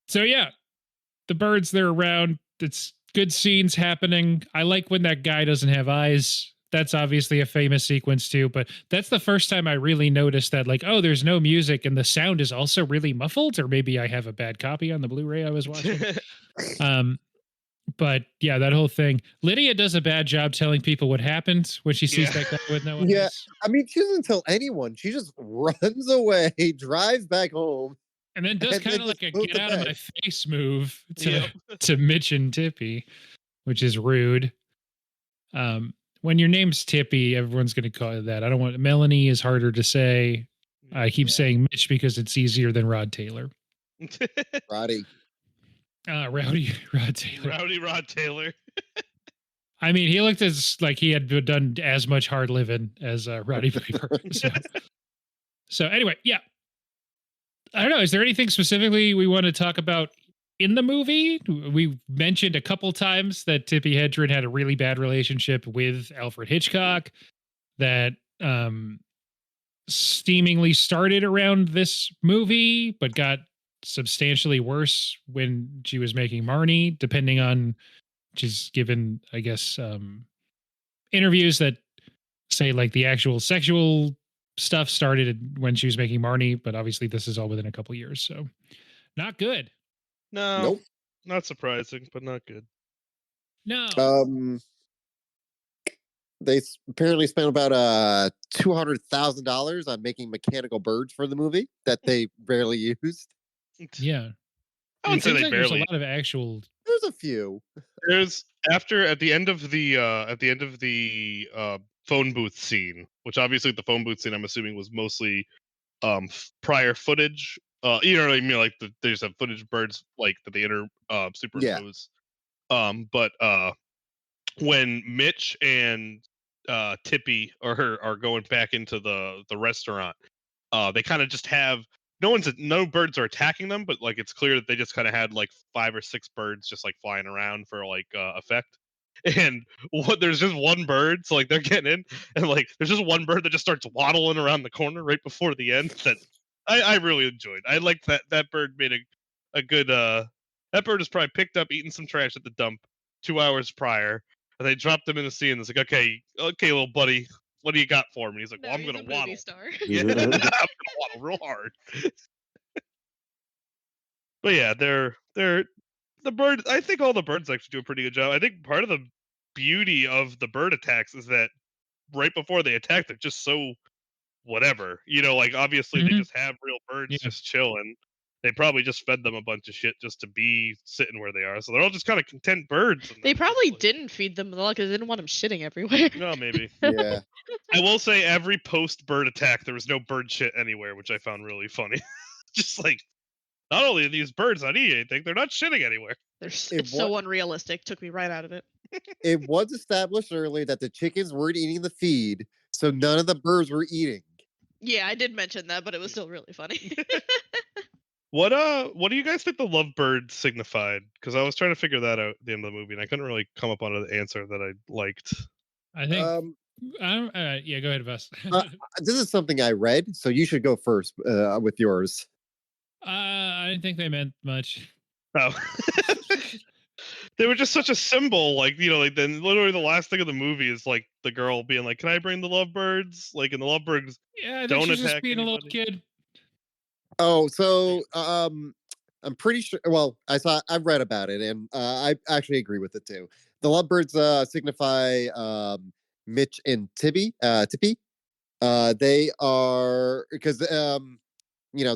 so yeah, the birds, they're around. It's good scenes happening. I like when that guy doesn't have eyes. That's obviously a famous sequence too, but that's the first time I really noticed that, like, oh, there's no music and the sound is also really muffled, or maybe I have a bad copy on the Blu-ray I was watching. But yeah, that whole thing. Lydia does a bad job telling people what happened when she sees that guy with no eyes. Yeah, I mean, she doesn't tell anyone. She just runs away, drives back home, and then does kind of like a get out of my face move to Mitch and Tippi, which is rude. When your name's Tippi, everyone's going to call you that. I don't want Melanie is harder to say. I keep saying Mitch because it's easier than Rod Taylor. Roddy. Rowdy Rod Taylor. Rowdy Rod Taylor. I mean, he looked as like he had done as much hard living as Roddy Piper. So anyway, yeah. I don't know. Is there anything specifically we want to talk about in the movie? We mentioned a couple times that Tippi Hedren had a really bad relationship with Alfred Hitchcock that steamingly started around this movie, but got substantially worse when she was making Marnie, depending on, she's given, I guess, interviews that say like the actual sexual stuff started when she was making Marnie, but obviously this is all within a couple years, so not good. No, nope. Not surprising, but not good. No. They apparently spent about $200,000 on making mechanical birds for the movie that they barely used. Yeah, I wouldn't say they like barely. There's a lot of actual. There's a few. There's at the end of the phone booth scene, which obviously the phone booth scene I'm assuming was mostly prior footage. You know what I mean? Like they just have footage of birds like that they superimpose. Yeah. But when Mitch and Tippi are going back into the restaurant, they kind of just have no birds are attacking them, but like it's clear that they just kind of had like 5 or 6 birds just like flying around for like effect. And there's just one bird, so like they're getting in, and like there's just one bird that just starts waddling around the corner right before the end. That I really enjoyed. I liked that bird made a good. That bird was probably picked up eating some trash at the dump 2 hours prior, and they dropped him in the sea, and it's like, okay, little buddy, what do you got for me? He's like, well, I'm gonna waddle. Yeah, I'm gonna waddle real hard. But yeah, they're the bird. I think all the birds actually do a pretty good job. I think part of the beauty of the bird attacks is that right before they attack, they're just so whatever. You know, like obviously they just have real birds just chilling. They probably just fed them a bunch of shit just to be sitting where they are. So they're all just kind of content birds. They probably didn't feed them because they didn't want them shitting everywhere. No, maybe. Yeah. I will say every post bird attack, there was no bird shit anywhere, which I found really funny. Just like, not only are these birds not eating anything, they're not shitting anywhere. It's so unrealistic. Took me right out of it. It was established earlier that the chickens weren't eating the feed, so none of the birds were eating. Yeah, I did mention that, but it was still really funny. What do you guys think the lovebird signified? Because I was trying to figure that out at the end of the movie, and I couldn't really come up on an answer that I liked. I think. Yeah, go ahead, Vess. This is something I read, so you should go first with yours. I didn't think they meant much. Oh. They were just such a symbol, like, like then literally the last thing of the movie is like the girl being like, "Can I bring the lovebirds?" Like, and the lovebirds Yeah, I think don't she's just attack being a little anybody. kid. Oh, so I'm pretty sure. Well, I've read about it, and I actually agree with it too. The lovebirds signify Mitch and Tippi. They are because they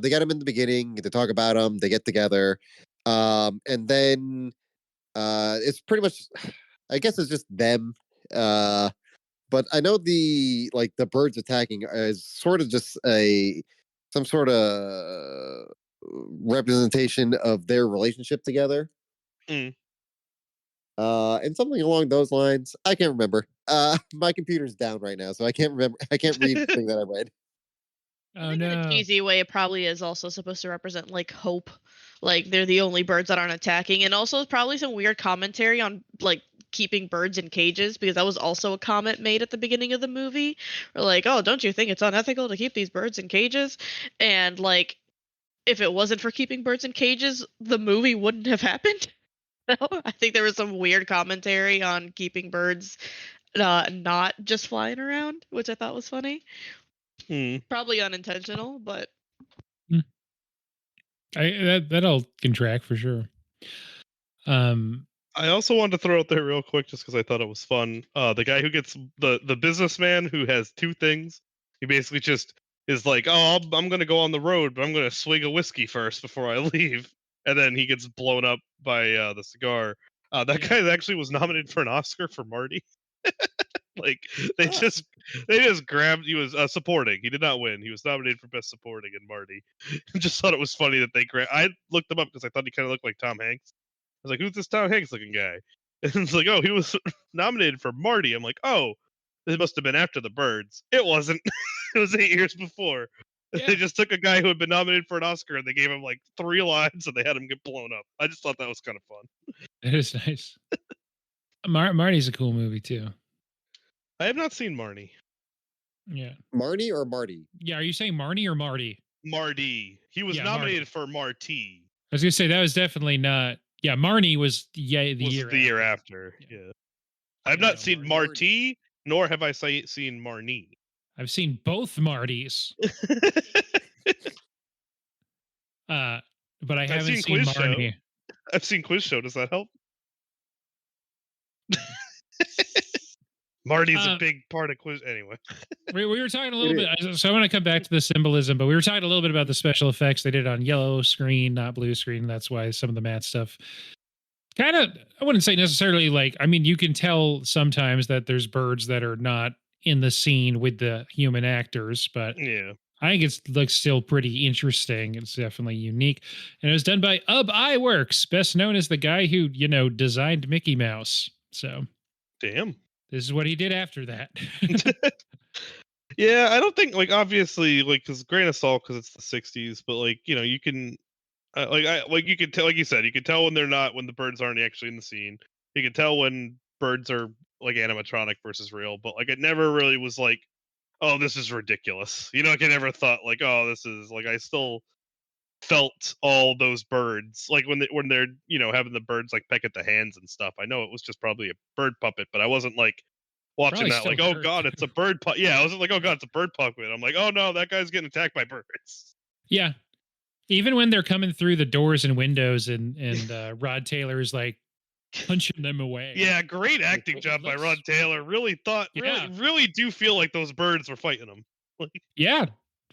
get them in the beginning. They talk about them. They get together, and then it's pretty much. I guess it's just them. But I know the birds attacking is sort of just some sort of representation of their relationship together. Mm. And something along those lines. I can't remember. My computer's down right now, so I can't remember. I can't read the thing that I read. Oh In a no. cheesy way, it probably is also supposed to represent like hope. Like they're the only birds that aren't attacking, and also probably some weird commentary on like keeping birds in cages, because that was also a comment made at the beginning of the movie. Or like, oh, don't you think it's unethical to keep these birds in cages? And like, if it wasn't for keeping birds in cages, the movie wouldn't have happened. So I think there was some weird commentary on keeping birds not just flying around, which I thought was funny. Hmm. Probably unintentional, but That all can track for sure. I also wanted to throw out there real quick just because I thought it was fun. The guy who gets the businessman who has two things. He basically just is like, "Oh, I'm gonna go on the road, but I'm gonna swig a whiskey first before I leave," and then he gets blown up by the cigar. That Yeah. guy actually was nominated for an Oscar for Marty. Like they just grabbed. He was supporting. He did not win. He was nominated for best supporting in Marty. Just thought it was funny that they grabbed. I looked him up because I thought he kind of looked like Tom Hanks. I was like, "Who's this Tom Hanks looking guy?" And it's like, "Oh, he was nominated for Marty." I'm like, "Oh, it must have been after the Birds." It wasn't. It was 8 years before. Yeah. They just took a guy who had been nominated for an Oscar and they gave him like 3 lines and they had him get blown up. I just thought that was kind of fun. That is nice. Marty's a cool movie too. I have not seen Marnie. Yeah. Marnie or Marty? Yeah. Are you saying Marnie or Marty? Marty. He was Yeah, nominated for Marty. I was gonna say that was definitely not. Yeah, Marnie was the year after. Yeah. Yeah. I've Yeah, not seen Marty, nor have I seen Marnie. I've seen both Martys. But I haven't seen Quiz Marnie. Show. I've seen Quiz Show. Does that help? Marty's a big part of Quiz. Anyway, we were talking a little bit. So I want to come back to the symbolism, but we were talking a little bit about the special effects they did on yellow screen, not blue screen. That's why some of the matte stuff kind of, I wouldn't say necessarily like, I mean, you can tell sometimes that there's birds that are not in the scene with the human actors, but yeah, I think it's looks still pretty interesting. It's definitely unique. And it was done by Iworks, best known as the guy who, designed Mickey Mouse. So damn. This is what he did after that. Yeah, I don't think obviously because grain of salt because it's the 60s, but you can you can tell, like you said, you can tell when the birds aren't actually in the scene. You can tell when birds are animatronic versus real, but it never really was like, oh, this is ridiculous. I never thought oh, this is I still felt all those birds when they're having the birds peck at the hands and stuff. I know it was just probably a bird puppet, but I wasn't watching Probably that still oh god, it's a bird puppet. Yeah, I wasn't oh god, it's a bird puppet. I'm oh no, that guy's getting attacked by birds. Yeah. Even when they're coming through the doors and windows and Rod Taylor's punching them away. Yeah, great acting job by Rod Taylor. Really really do feel like those birds were fighting them. Yeah,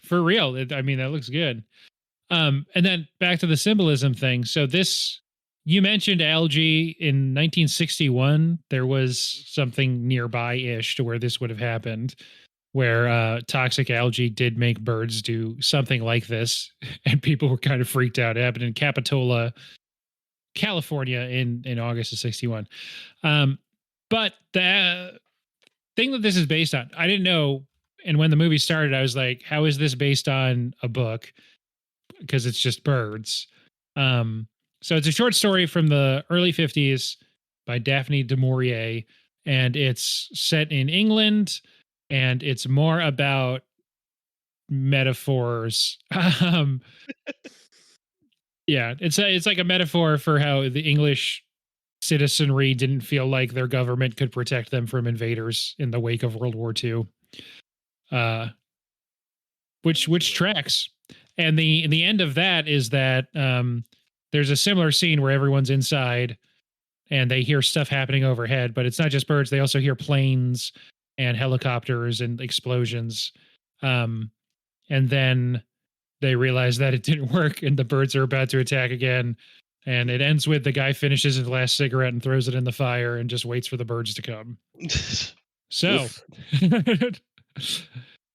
for real. That looks good. And then back to the symbolism thing. So you mentioned algae in 1961. There was something nearby-ish to where this would have happened, where toxic algae did make birds do something like this, and people were kind of freaked out. It happened in Capitola, California in August of 61. But the thing that this is based on, I didn't know. And when the movie started, I was like, how is this based on a book? Because it's just birds. So it's a short story from the early 50s by Daphne du Maurier, and it's set in England, and it's more about metaphors. Yeah, it's like a metaphor for how the English citizenry didn't feel like their government could protect them from invaders in the wake of World War II. Which tracks. And the end of that is that there's a similar scene where everyone's inside and they hear stuff happening overhead, but it's not just birds. They also hear planes and helicopters and explosions. And then they realize that it didn't work and the birds are about to attack again. And it ends with the guy finishes his last cigarette and throws it in the fire and just waits for the birds to come. So,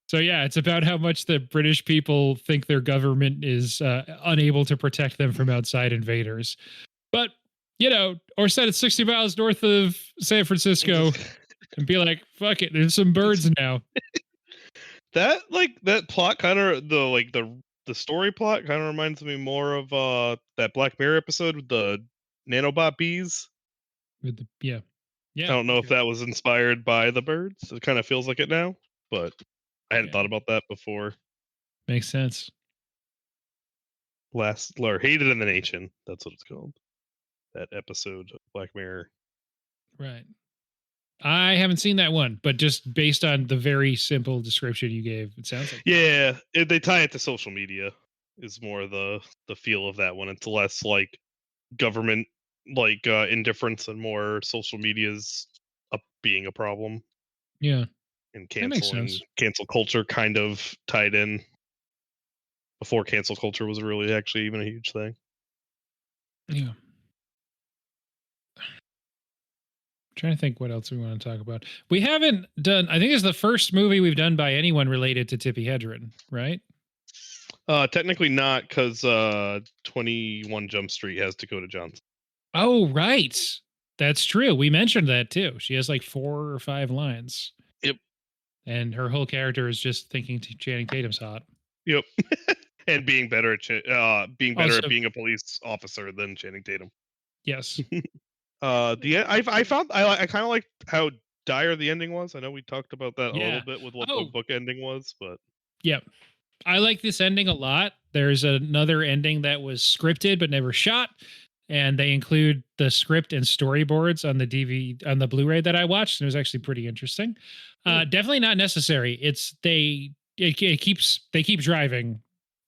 so yeah, it's about how much the British people think their government is unable to protect them from outside invaders. But, you know, or set it 60 miles north of San Francisco and be like, fuck it, there's some birds now. That plot kind of the story plot kind of reminds me more of that Black Mirror episode with the nanobot bees. With the, yeah. I don't know if that was inspired by the birds. It kind of feels like it now, but I hadn't thought about that before. Makes sense. Hated in the Nation. That's what it's called. That episode of Black Mirror. Right. I haven't seen that one, but just based on the very simple description you gave, it sounds like. Yeah, they tie it to social media. Is more the feel of that one. It's less like government indifference and more social media's being a problem. Yeah. And cancel culture kind of tied in before cancel culture was really actually even a huge thing. Yeah. Trying to think what else we want to talk about. We haven't done, I think it's the first movie we've done by anyone related to Tippi Hedren, right? Technically not, because 21 Jump Street has Dakota Johnson. Oh, right. That's true. We mentioned that too. She has like 4 or 5 lines. Yep. And her whole character is just thinking Channing Tatum's hot. Yep. And being better at being a police officer than Channing Tatum. Yes. I kind of liked how dire the ending was. I know we talked about that a little bit with what the book ending was, but yeah, I like this ending a lot. There's another ending that was scripted but never shot, and they include the script and storyboards on the DVD on the Blu-ray that I watched, and it was actually pretty interesting. Definitely not necessary. They keep driving,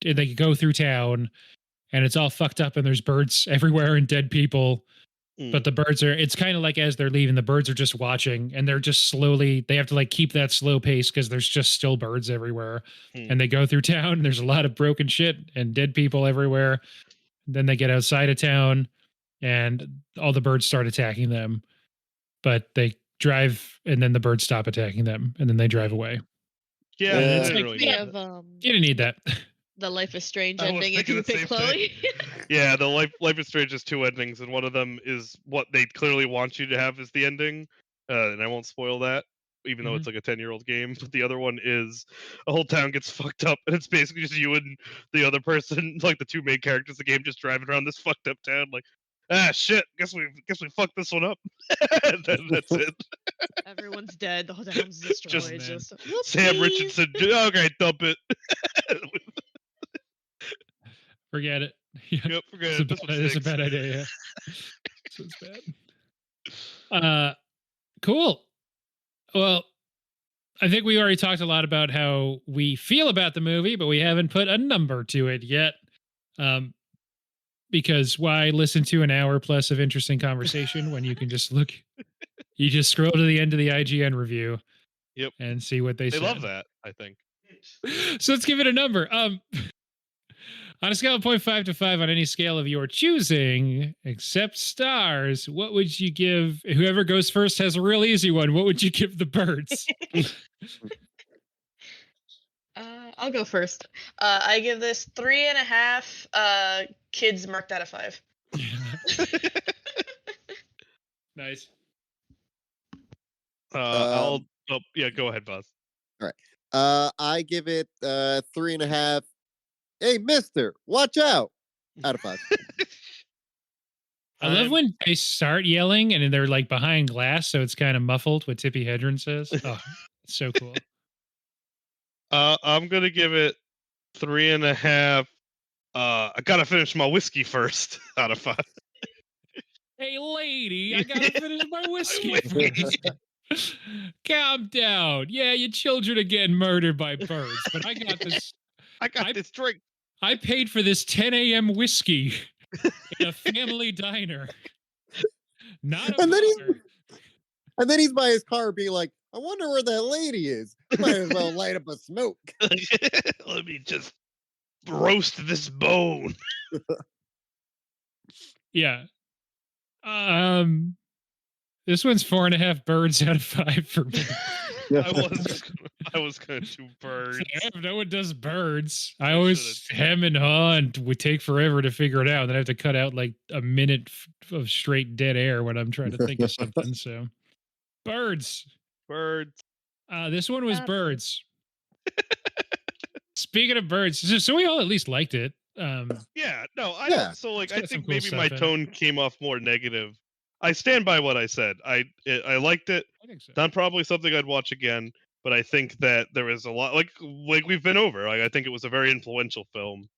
and they go through town, and it's all fucked up, and there's birds everywhere and dead people. But the birds it's kind of like as they're leaving, the birds are just watching and they're just slowly, they have to like keep that slow pace because there's just still birds everywhere. And they go through town and there's a lot of broken shit and dead people everywhere. And then they get outside of town and all the birds start attacking them. But they drive and then the birds stop attacking them and then they drive away. Yeah, it's like, really have, you didn't need that. The Life is Strange ending if you pick Chloe. Yeah, the Life is Strange has 2 endings, and one of them is what they clearly want you to have as the ending, and I won't spoil that, even though it's like a 10-year-old game. But the other one is a whole town gets fucked up, and it's basically just you and the other person, like the 2 main characters of the game, just driving around this fucked up town, like, shit, guess we fucked this one up. That's it. Everyone's dead. The whole town's destroyed. Just Sam Richardson. Okay, dump it. Forget it. Yep, forget it. It's a bad idea. Yeah. So it's bad. Cool. Well, I think we already talked a lot about how we feel about the movie, but we haven't put a number to it yet. Because why listen to an hour plus of interesting conversation when you can just look? You just scroll to the end of the IGN review. Yep. And see what they say. They love that, I think. So let's give it a number. On a scale of 0.5 to 5 on any scale of your choosing, except stars, what would you give? Whoever goes first has a real easy one. What would you give the birds? I'll go first. I give this 3.5 kids marked out of 5. Nice. Go ahead, Buzz. All right. I give it 3.5. Hey, mister, watch out. Out of 5. I love when they start yelling and they're like behind glass, so it's kind of muffled what Tippi Hedren says. Oh, it's so cool. I'm gonna give it 3.5. I gotta finish my whiskey first. Out of 5. Hey, lady, I gotta finish my whiskey first. Calm down. Yeah, your children are getting murdered by birds, but I got this. I got this drink. I paid for this 10 a.m. whiskey in a family diner. Not a And then bar. And then he's by his car being like, I wonder where that lady is. Might as well light up a smoke. Let me just roast this bone. Yeah. This one's 4.5 birds out of 5 for me. I was gonna do birds. No one does birds. I always hem and haw and would take forever to figure it out. Then I have to cut out like a minute of straight dead air when I'm trying to think of something. So, birds. This one was birds. Speaking of birds, so we all at least liked it. Yeah, no, I don't. So like, I think maybe my tone came off more negative. I stand by what I said. I liked it. I think so. Not probably something I'd watch again, but I think that there was a lot like we've been over. Like I think it was a very influential film.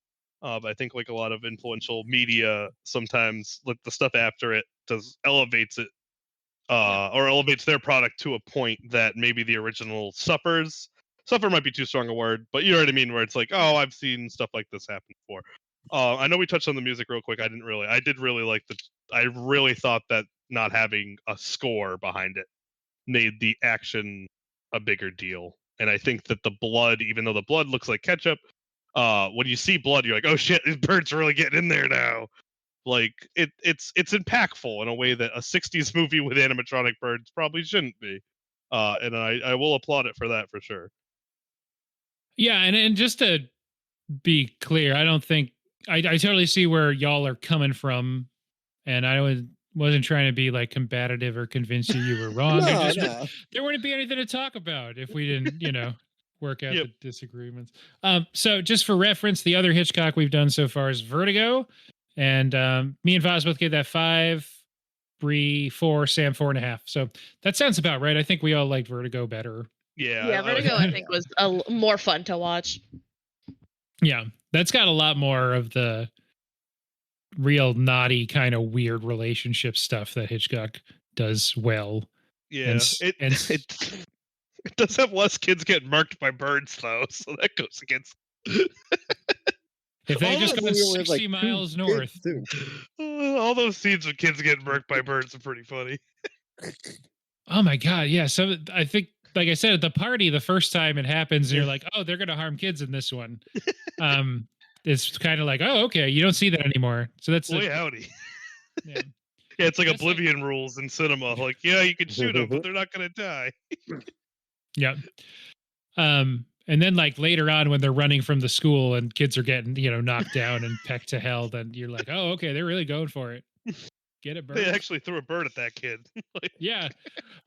I think like a lot of influential media sometimes like the stuff after it elevates it or elevates their product to a point that maybe the original suffers. Suffer might be too strong a word, but you know what I mean, where it's like, oh, I've seen stuff like this happen before. I know we touched on the music real quick. I did really like I really thought that not having a score behind it made the action a bigger deal. And I think that the blood, even though the blood looks like ketchup, when you see blood, you're like, oh shit, these birds are really getting in there now. Like it's impactful in a way that a 60s movie with animatronic birds probably shouldn't be. And I will applaud it for that for sure. Yeah, and just to be clear, I don't think I totally see where y'all are coming from, and I wasn't trying to be like combative or convince you were wrong. There wouldn't be anything to talk about if we didn't, work out the disagreements. So just for reference, the other Hitchcock we've done so far is Vertigo, and me and Vaz both gave that 5, Bree 4, Sam 4.5. So that sounds about right. I think we all liked Vertigo better. Yeah, Vertigo I think was more fun to watch. Yeah, that's got a lot more of the real naughty kind of weird relationship stuff that Hitchcock does well. Yeah, it does have less kids getting marked by birds though, so that goes against. If they just go 60 miles north, all those scenes of kids getting marked by birds are pretty funny. Oh my god, yeah. So I think, like I said, at the party, the first time it happens, and you're like, oh, they're gonna harm kids in this one. It's kind of like, oh, okay, you don't see that anymore. So that's howdy. Yeah, it's like Oblivion rules in cinema. Like, yeah, you can shoot them, but they're not gonna die. Yeah. And then like later on when they're running from the school and kids are getting, knocked down and pecked to hell, then you're like, oh, okay, they're really going for it. Get it, bird. They actually threw a bird at that kid. Yeah.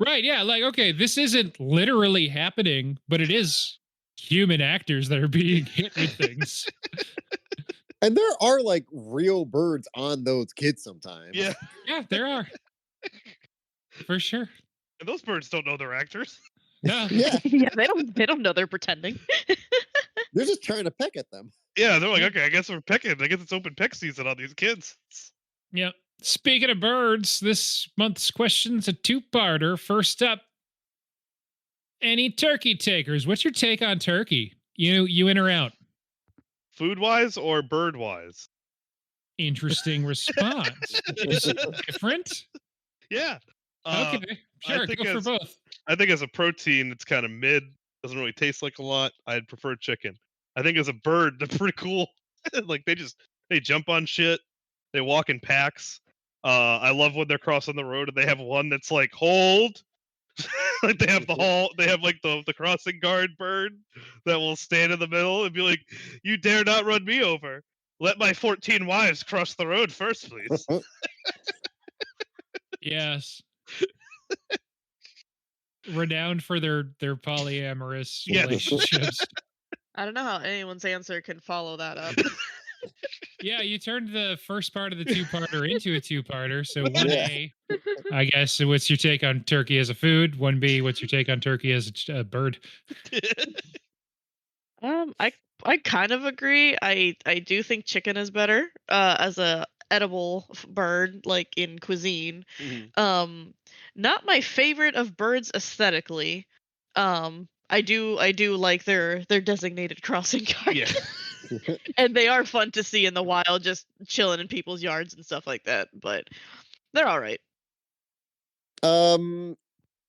Right. Yeah. Like, okay, this isn't literally happening, but it is human actors that are being hit with things. And there are like real birds on those kids sometimes. Yeah. Yeah, there are. For sure. And those birds don't know they're actors. No. Yeah. Yeah, they don't know they're pretending. They're just trying to peck at them. Yeah, they're like, okay, I guess we're pecking. I guess it's open peck season on these kids. Yep. Speaking of birds, this month's question's a 2-parter. First up, any turkey takers? What's your take on turkey? You in or out? Food wise or bird wise? Interesting response. Is it different? Yeah. Okay. Sure. Go for both. I think as a protein, it's kind of mid. Doesn't really taste like a lot. I'd prefer chicken. I think as a bird, they're pretty cool. Like they jump on shit. They walk in packs. I love when they're crossing the road and they have one that's like, hold. Like they have like the crossing guard bird that will stand in the middle and be like, you dare not run me over. Let my 14 wives cross the road first, please. Yes. Renowned for their polyamorous relationships. I don't know how anyone's answer can follow that up. Yeah, you turned the first part of the 2-parter into a 2-parter. So 1A, I guess, what's your take on turkey as a food? 1B, what's your take on turkey as a bird? I kind of agree. I do think chicken is better as edible bird, like in cuisine. Mhm. Not my favorite of birds aesthetically. I do like their designated crossing guard. Yeah. And they are fun to see in the wild, just chilling in people's yards and stuff like that. But they're all right.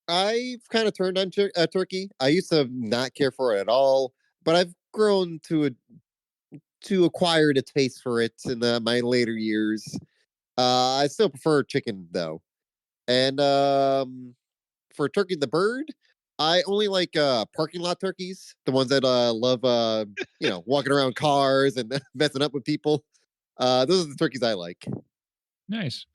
I've kind of turned on turkey. I used to not care for it at all, but I've grown to acquired a taste for it in my later years. I still prefer chicken though, and for turkey the bird, I only like parking lot turkeys, the ones that love walking around cars and messing up with people. Those are the turkeys I like. Nice.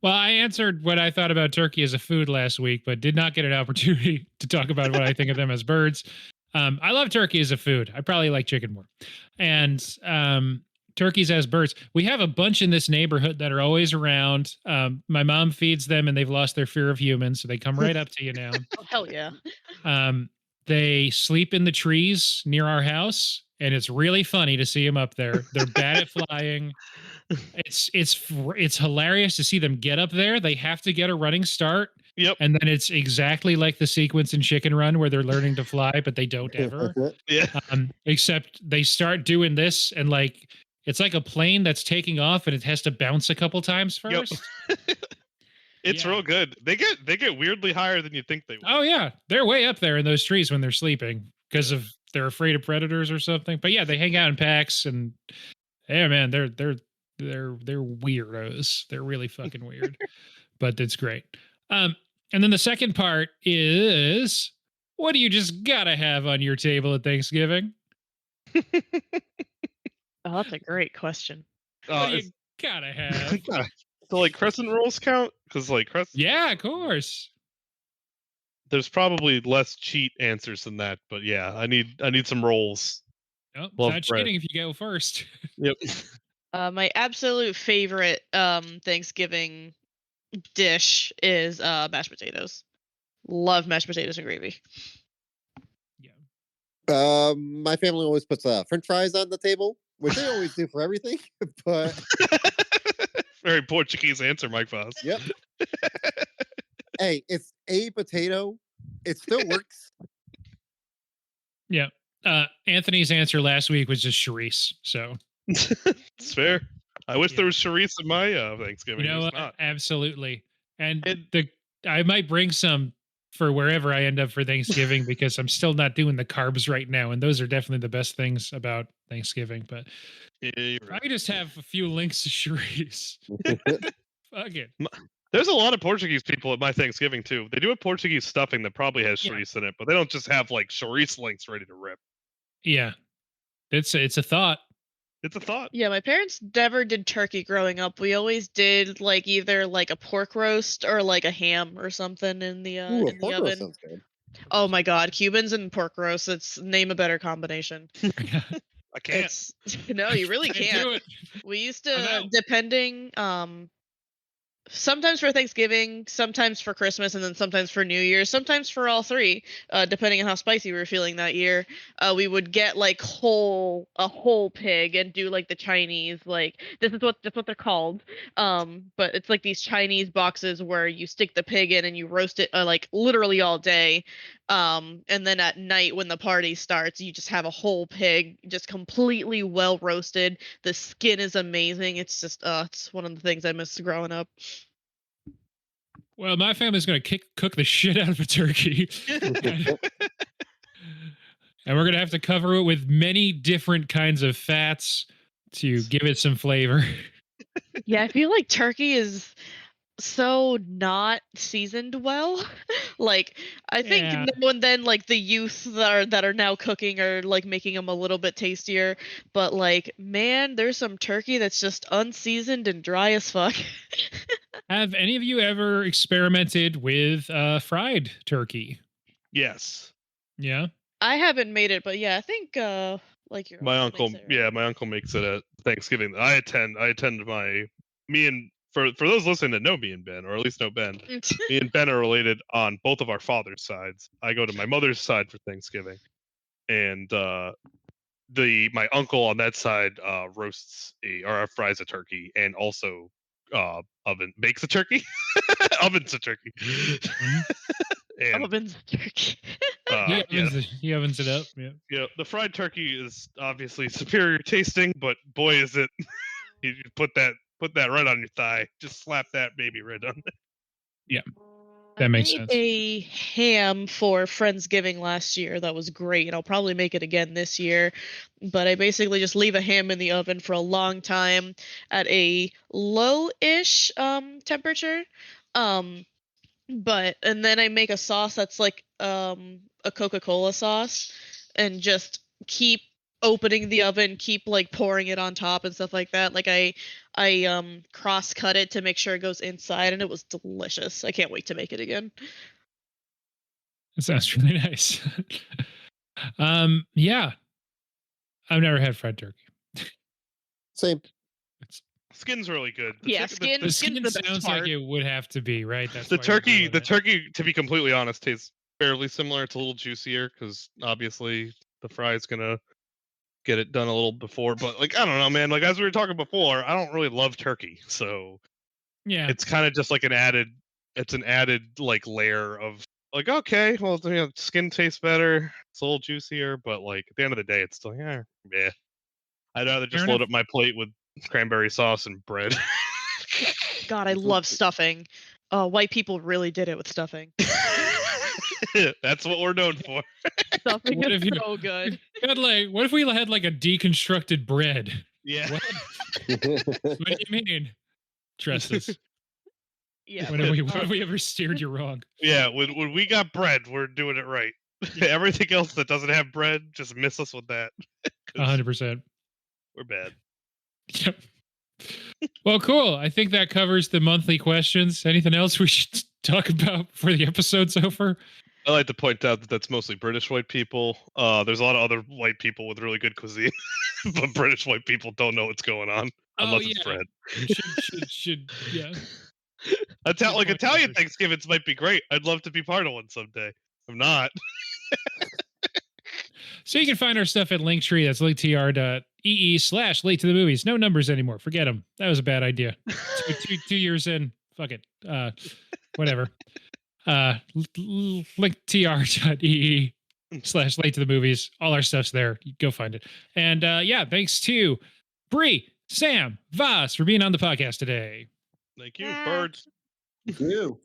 Well, I answered what I thought about turkey as a food last week, but did not get an opportunity to talk about what I think of them as birds. I love turkey as a food. I probably like chicken more. And turkeys as birds. We have a bunch in this neighborhood that are always around. My mom feeds them and they've lost their fear of humans, so they come right up to you now. Oh, hell yeah. They sleep in the trees near our house, and it's really funny to see them up there. They're bad at flying. It's hilarious to see them get up there. They have to get a running start. Yep. And then it's exactly like the sequence in Chicken Run where they're learning to fly, but they don't ever. Yeah. Except they start doing this, and like it's like a plane that's taking off, and it has to bounce a couple times first. Yep. It's real good. They get weirdly higher than you think they will. Oh yeah, they're way up there in those trees when they're sleeping because of they're afraid of predators or something. But yeah, they hang out in packs, and yeah, man, they're weirdos. They're really fucking weird, but it's great. And then the second part is, what do you just gotta have on your table at Thanksgiving? Oh, that's a great question. What do you gotta have? So like crescent rolls count? Because like crescent. Yeah, of course. There's probably less cheat answers than that, but yeah, I need some rolls. Oh, Love not bread. cheating if you go first. Yep. My absolute favorite Thanksgiving dish is mashed potatoes. Love mashed potatoes and gravy. Yeah. My family always puts French fries on the table, which they always do for everything. But very Portuguese answer, Mike Foss. Yep. Hey, it's a potato. It still works. Yeah. Anthony's answer last week was just Charisse. So it's fair. I wish there was Charisse in my Thanksgiving. You know, not. Absolutely. And I might bring some for wherever I end up for Thanksgiving because I'm still not doing the carbs right now, and those are definitely the best things about Thanksgiving. But yeah, right. I just have a few links to Charisse. Fuck it. There's a lot of Portuguese people at my Thanksgiving too. They do a Portuguese stuffing that probably has Charisse in it, but they don't just have like Charisse links ready to rip. Yeah, it's a thought. It's a thought. Yeah, my parents never did turkey growing up. We always did like either like a pork roast or like a ham or something in the Ooh, in the pork roast oven. sounds good. Oh my god, Cubans and pork roast. It's name a better combination. I can't. No, you really can't. Do it. We used to, depending, sometimes for Thanksgiving, sometimes for Christmas, and then sometimes for New Year's, sometimes for all three, depending on how spicy we were feeling that year. We would get like a whole pig and do like the Chinese, like that's what they're called. But it's like these Chinese boxes where you stick the pig in and you roast it like literally all day. And then at night when the party starts, you just have a whole pig, just completely well roasted. The skin is amazing. It's just it's one of the things I miss growing up. Well, my family's going to cook the shit out of a turkey. And we're going to have to cover it with many different kinds of fats to give it some flavor. Yeah, I feel like turkey is so not seasoned well. Like I think now and then like the youth that are now cooking are like making them a little bit tastier, but like man, there's some turkey that's just unseasoned and dry as fuck. Have any of you ever experimented with fried turkey? Yes. Yeah. I haven't made it, but yeah, I think like your my uncle makes it, right? my uncle makes it at Thanksgiving. I attend me and for those listening that know me and Ben, or at least know Ben, me and Ben are related on both of our father's sides. I go to my mother's side for Thanksgiving, and my uncle on that side fries a turkey and also bakes a turkey. Ovens a turkey. And Ovens turkey. He ovens it up. Yeah. yeah, the fried turkey is obviously superior tasting, but boy is it you put that right on your thigh. Just slap that baby right on there. Yeah. That makes sense. I made a ham for Friendsgiving last year. That was great. I'll probably make it again this year. But I basically just leave a ham in the oven for a long time at a low-ish temperature. And then I make a sauce that's like a Coca-Cola sauce and just keep opening the oven, keep like pouring it on top and stuff like that. Like I cross cut it to make sure it goes inside, and it was delicious. I can't wait to make it again. That sounds really nice. Yeah. I've never had fried turkey. Same. Skin's really good. Yeah, The skin skin's the best sounds part. like it would have to be, right? That's The why you're turkey, doing the it. turkey, to be completely honest, tastes fairly similar. It's a little juicier because obviously the fry's gonna get it done a little before. But like, I don't know, man. Like as we were talking before, I don't really love turkey, so Yeah. it's kind of just like an added like layer of like, okay, well, you know, skin tastes better, it's a little juicier, but like at the end of the day, it's still yeah. I'd rather just Fair load enough. up my plate with cranberry sauce and bread. God, I love stuffing. White people really did it with stuffing. That's what we're known for. Stuffing What is if you- so good. What if we had like a deconstructed bread? Yeah. What? What do you mean? Trust us. Yeah. When have we ever steered you wrong? Yeah, when we got bread, we're doing it right. Everything else that doesn't have bread, just miss us with that. 'Cause 100%. we're bad. Yep. Well, cool. I think that covers the monthly questions. Anything else we should talk about before the episode's over? I like to point out that that's mostly British white people. There's a lot of other white people with really good cuisine, but British white people don't know what's going on unless it's bread. Should yeah. Like point, Italian Rivers. Thanksgivings might be great. I'd love to be part of one someday. I'm not. So you can find our stuff at Linktree. That's linktr.ee/late to the movies. No numbers anymore. Forget them. That was a bad idea. 2 years in. Fuck it. Whatever. linktr.ee/late to the movies. All our stuff's there. You go find it. And yeah, thanks to Bree, Sam, Voss for being on the podcast today. Thank you, birds. You.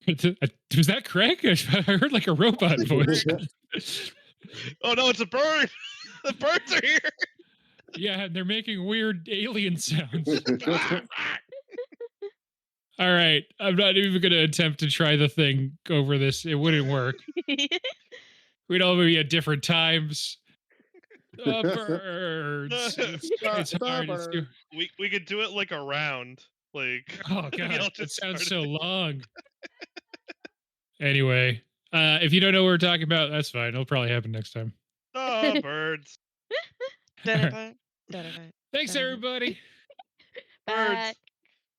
Was that Craig? I heard like a robot voice. Oh no, it's a bird. The birds are here. Yeah, and they're making weird alien sounds. All right, I'm not even going to attempt to try the thing over this. It wouldn't work. We'd all be at different times. Birds. It's hard. We could do it like a round. Like Oh we all god, it just sounds started so long. Anyway, if you don't know what we're talking about, that's fine. It'll probably happen next time. Oh, birds. Thanks, everybody. Bye.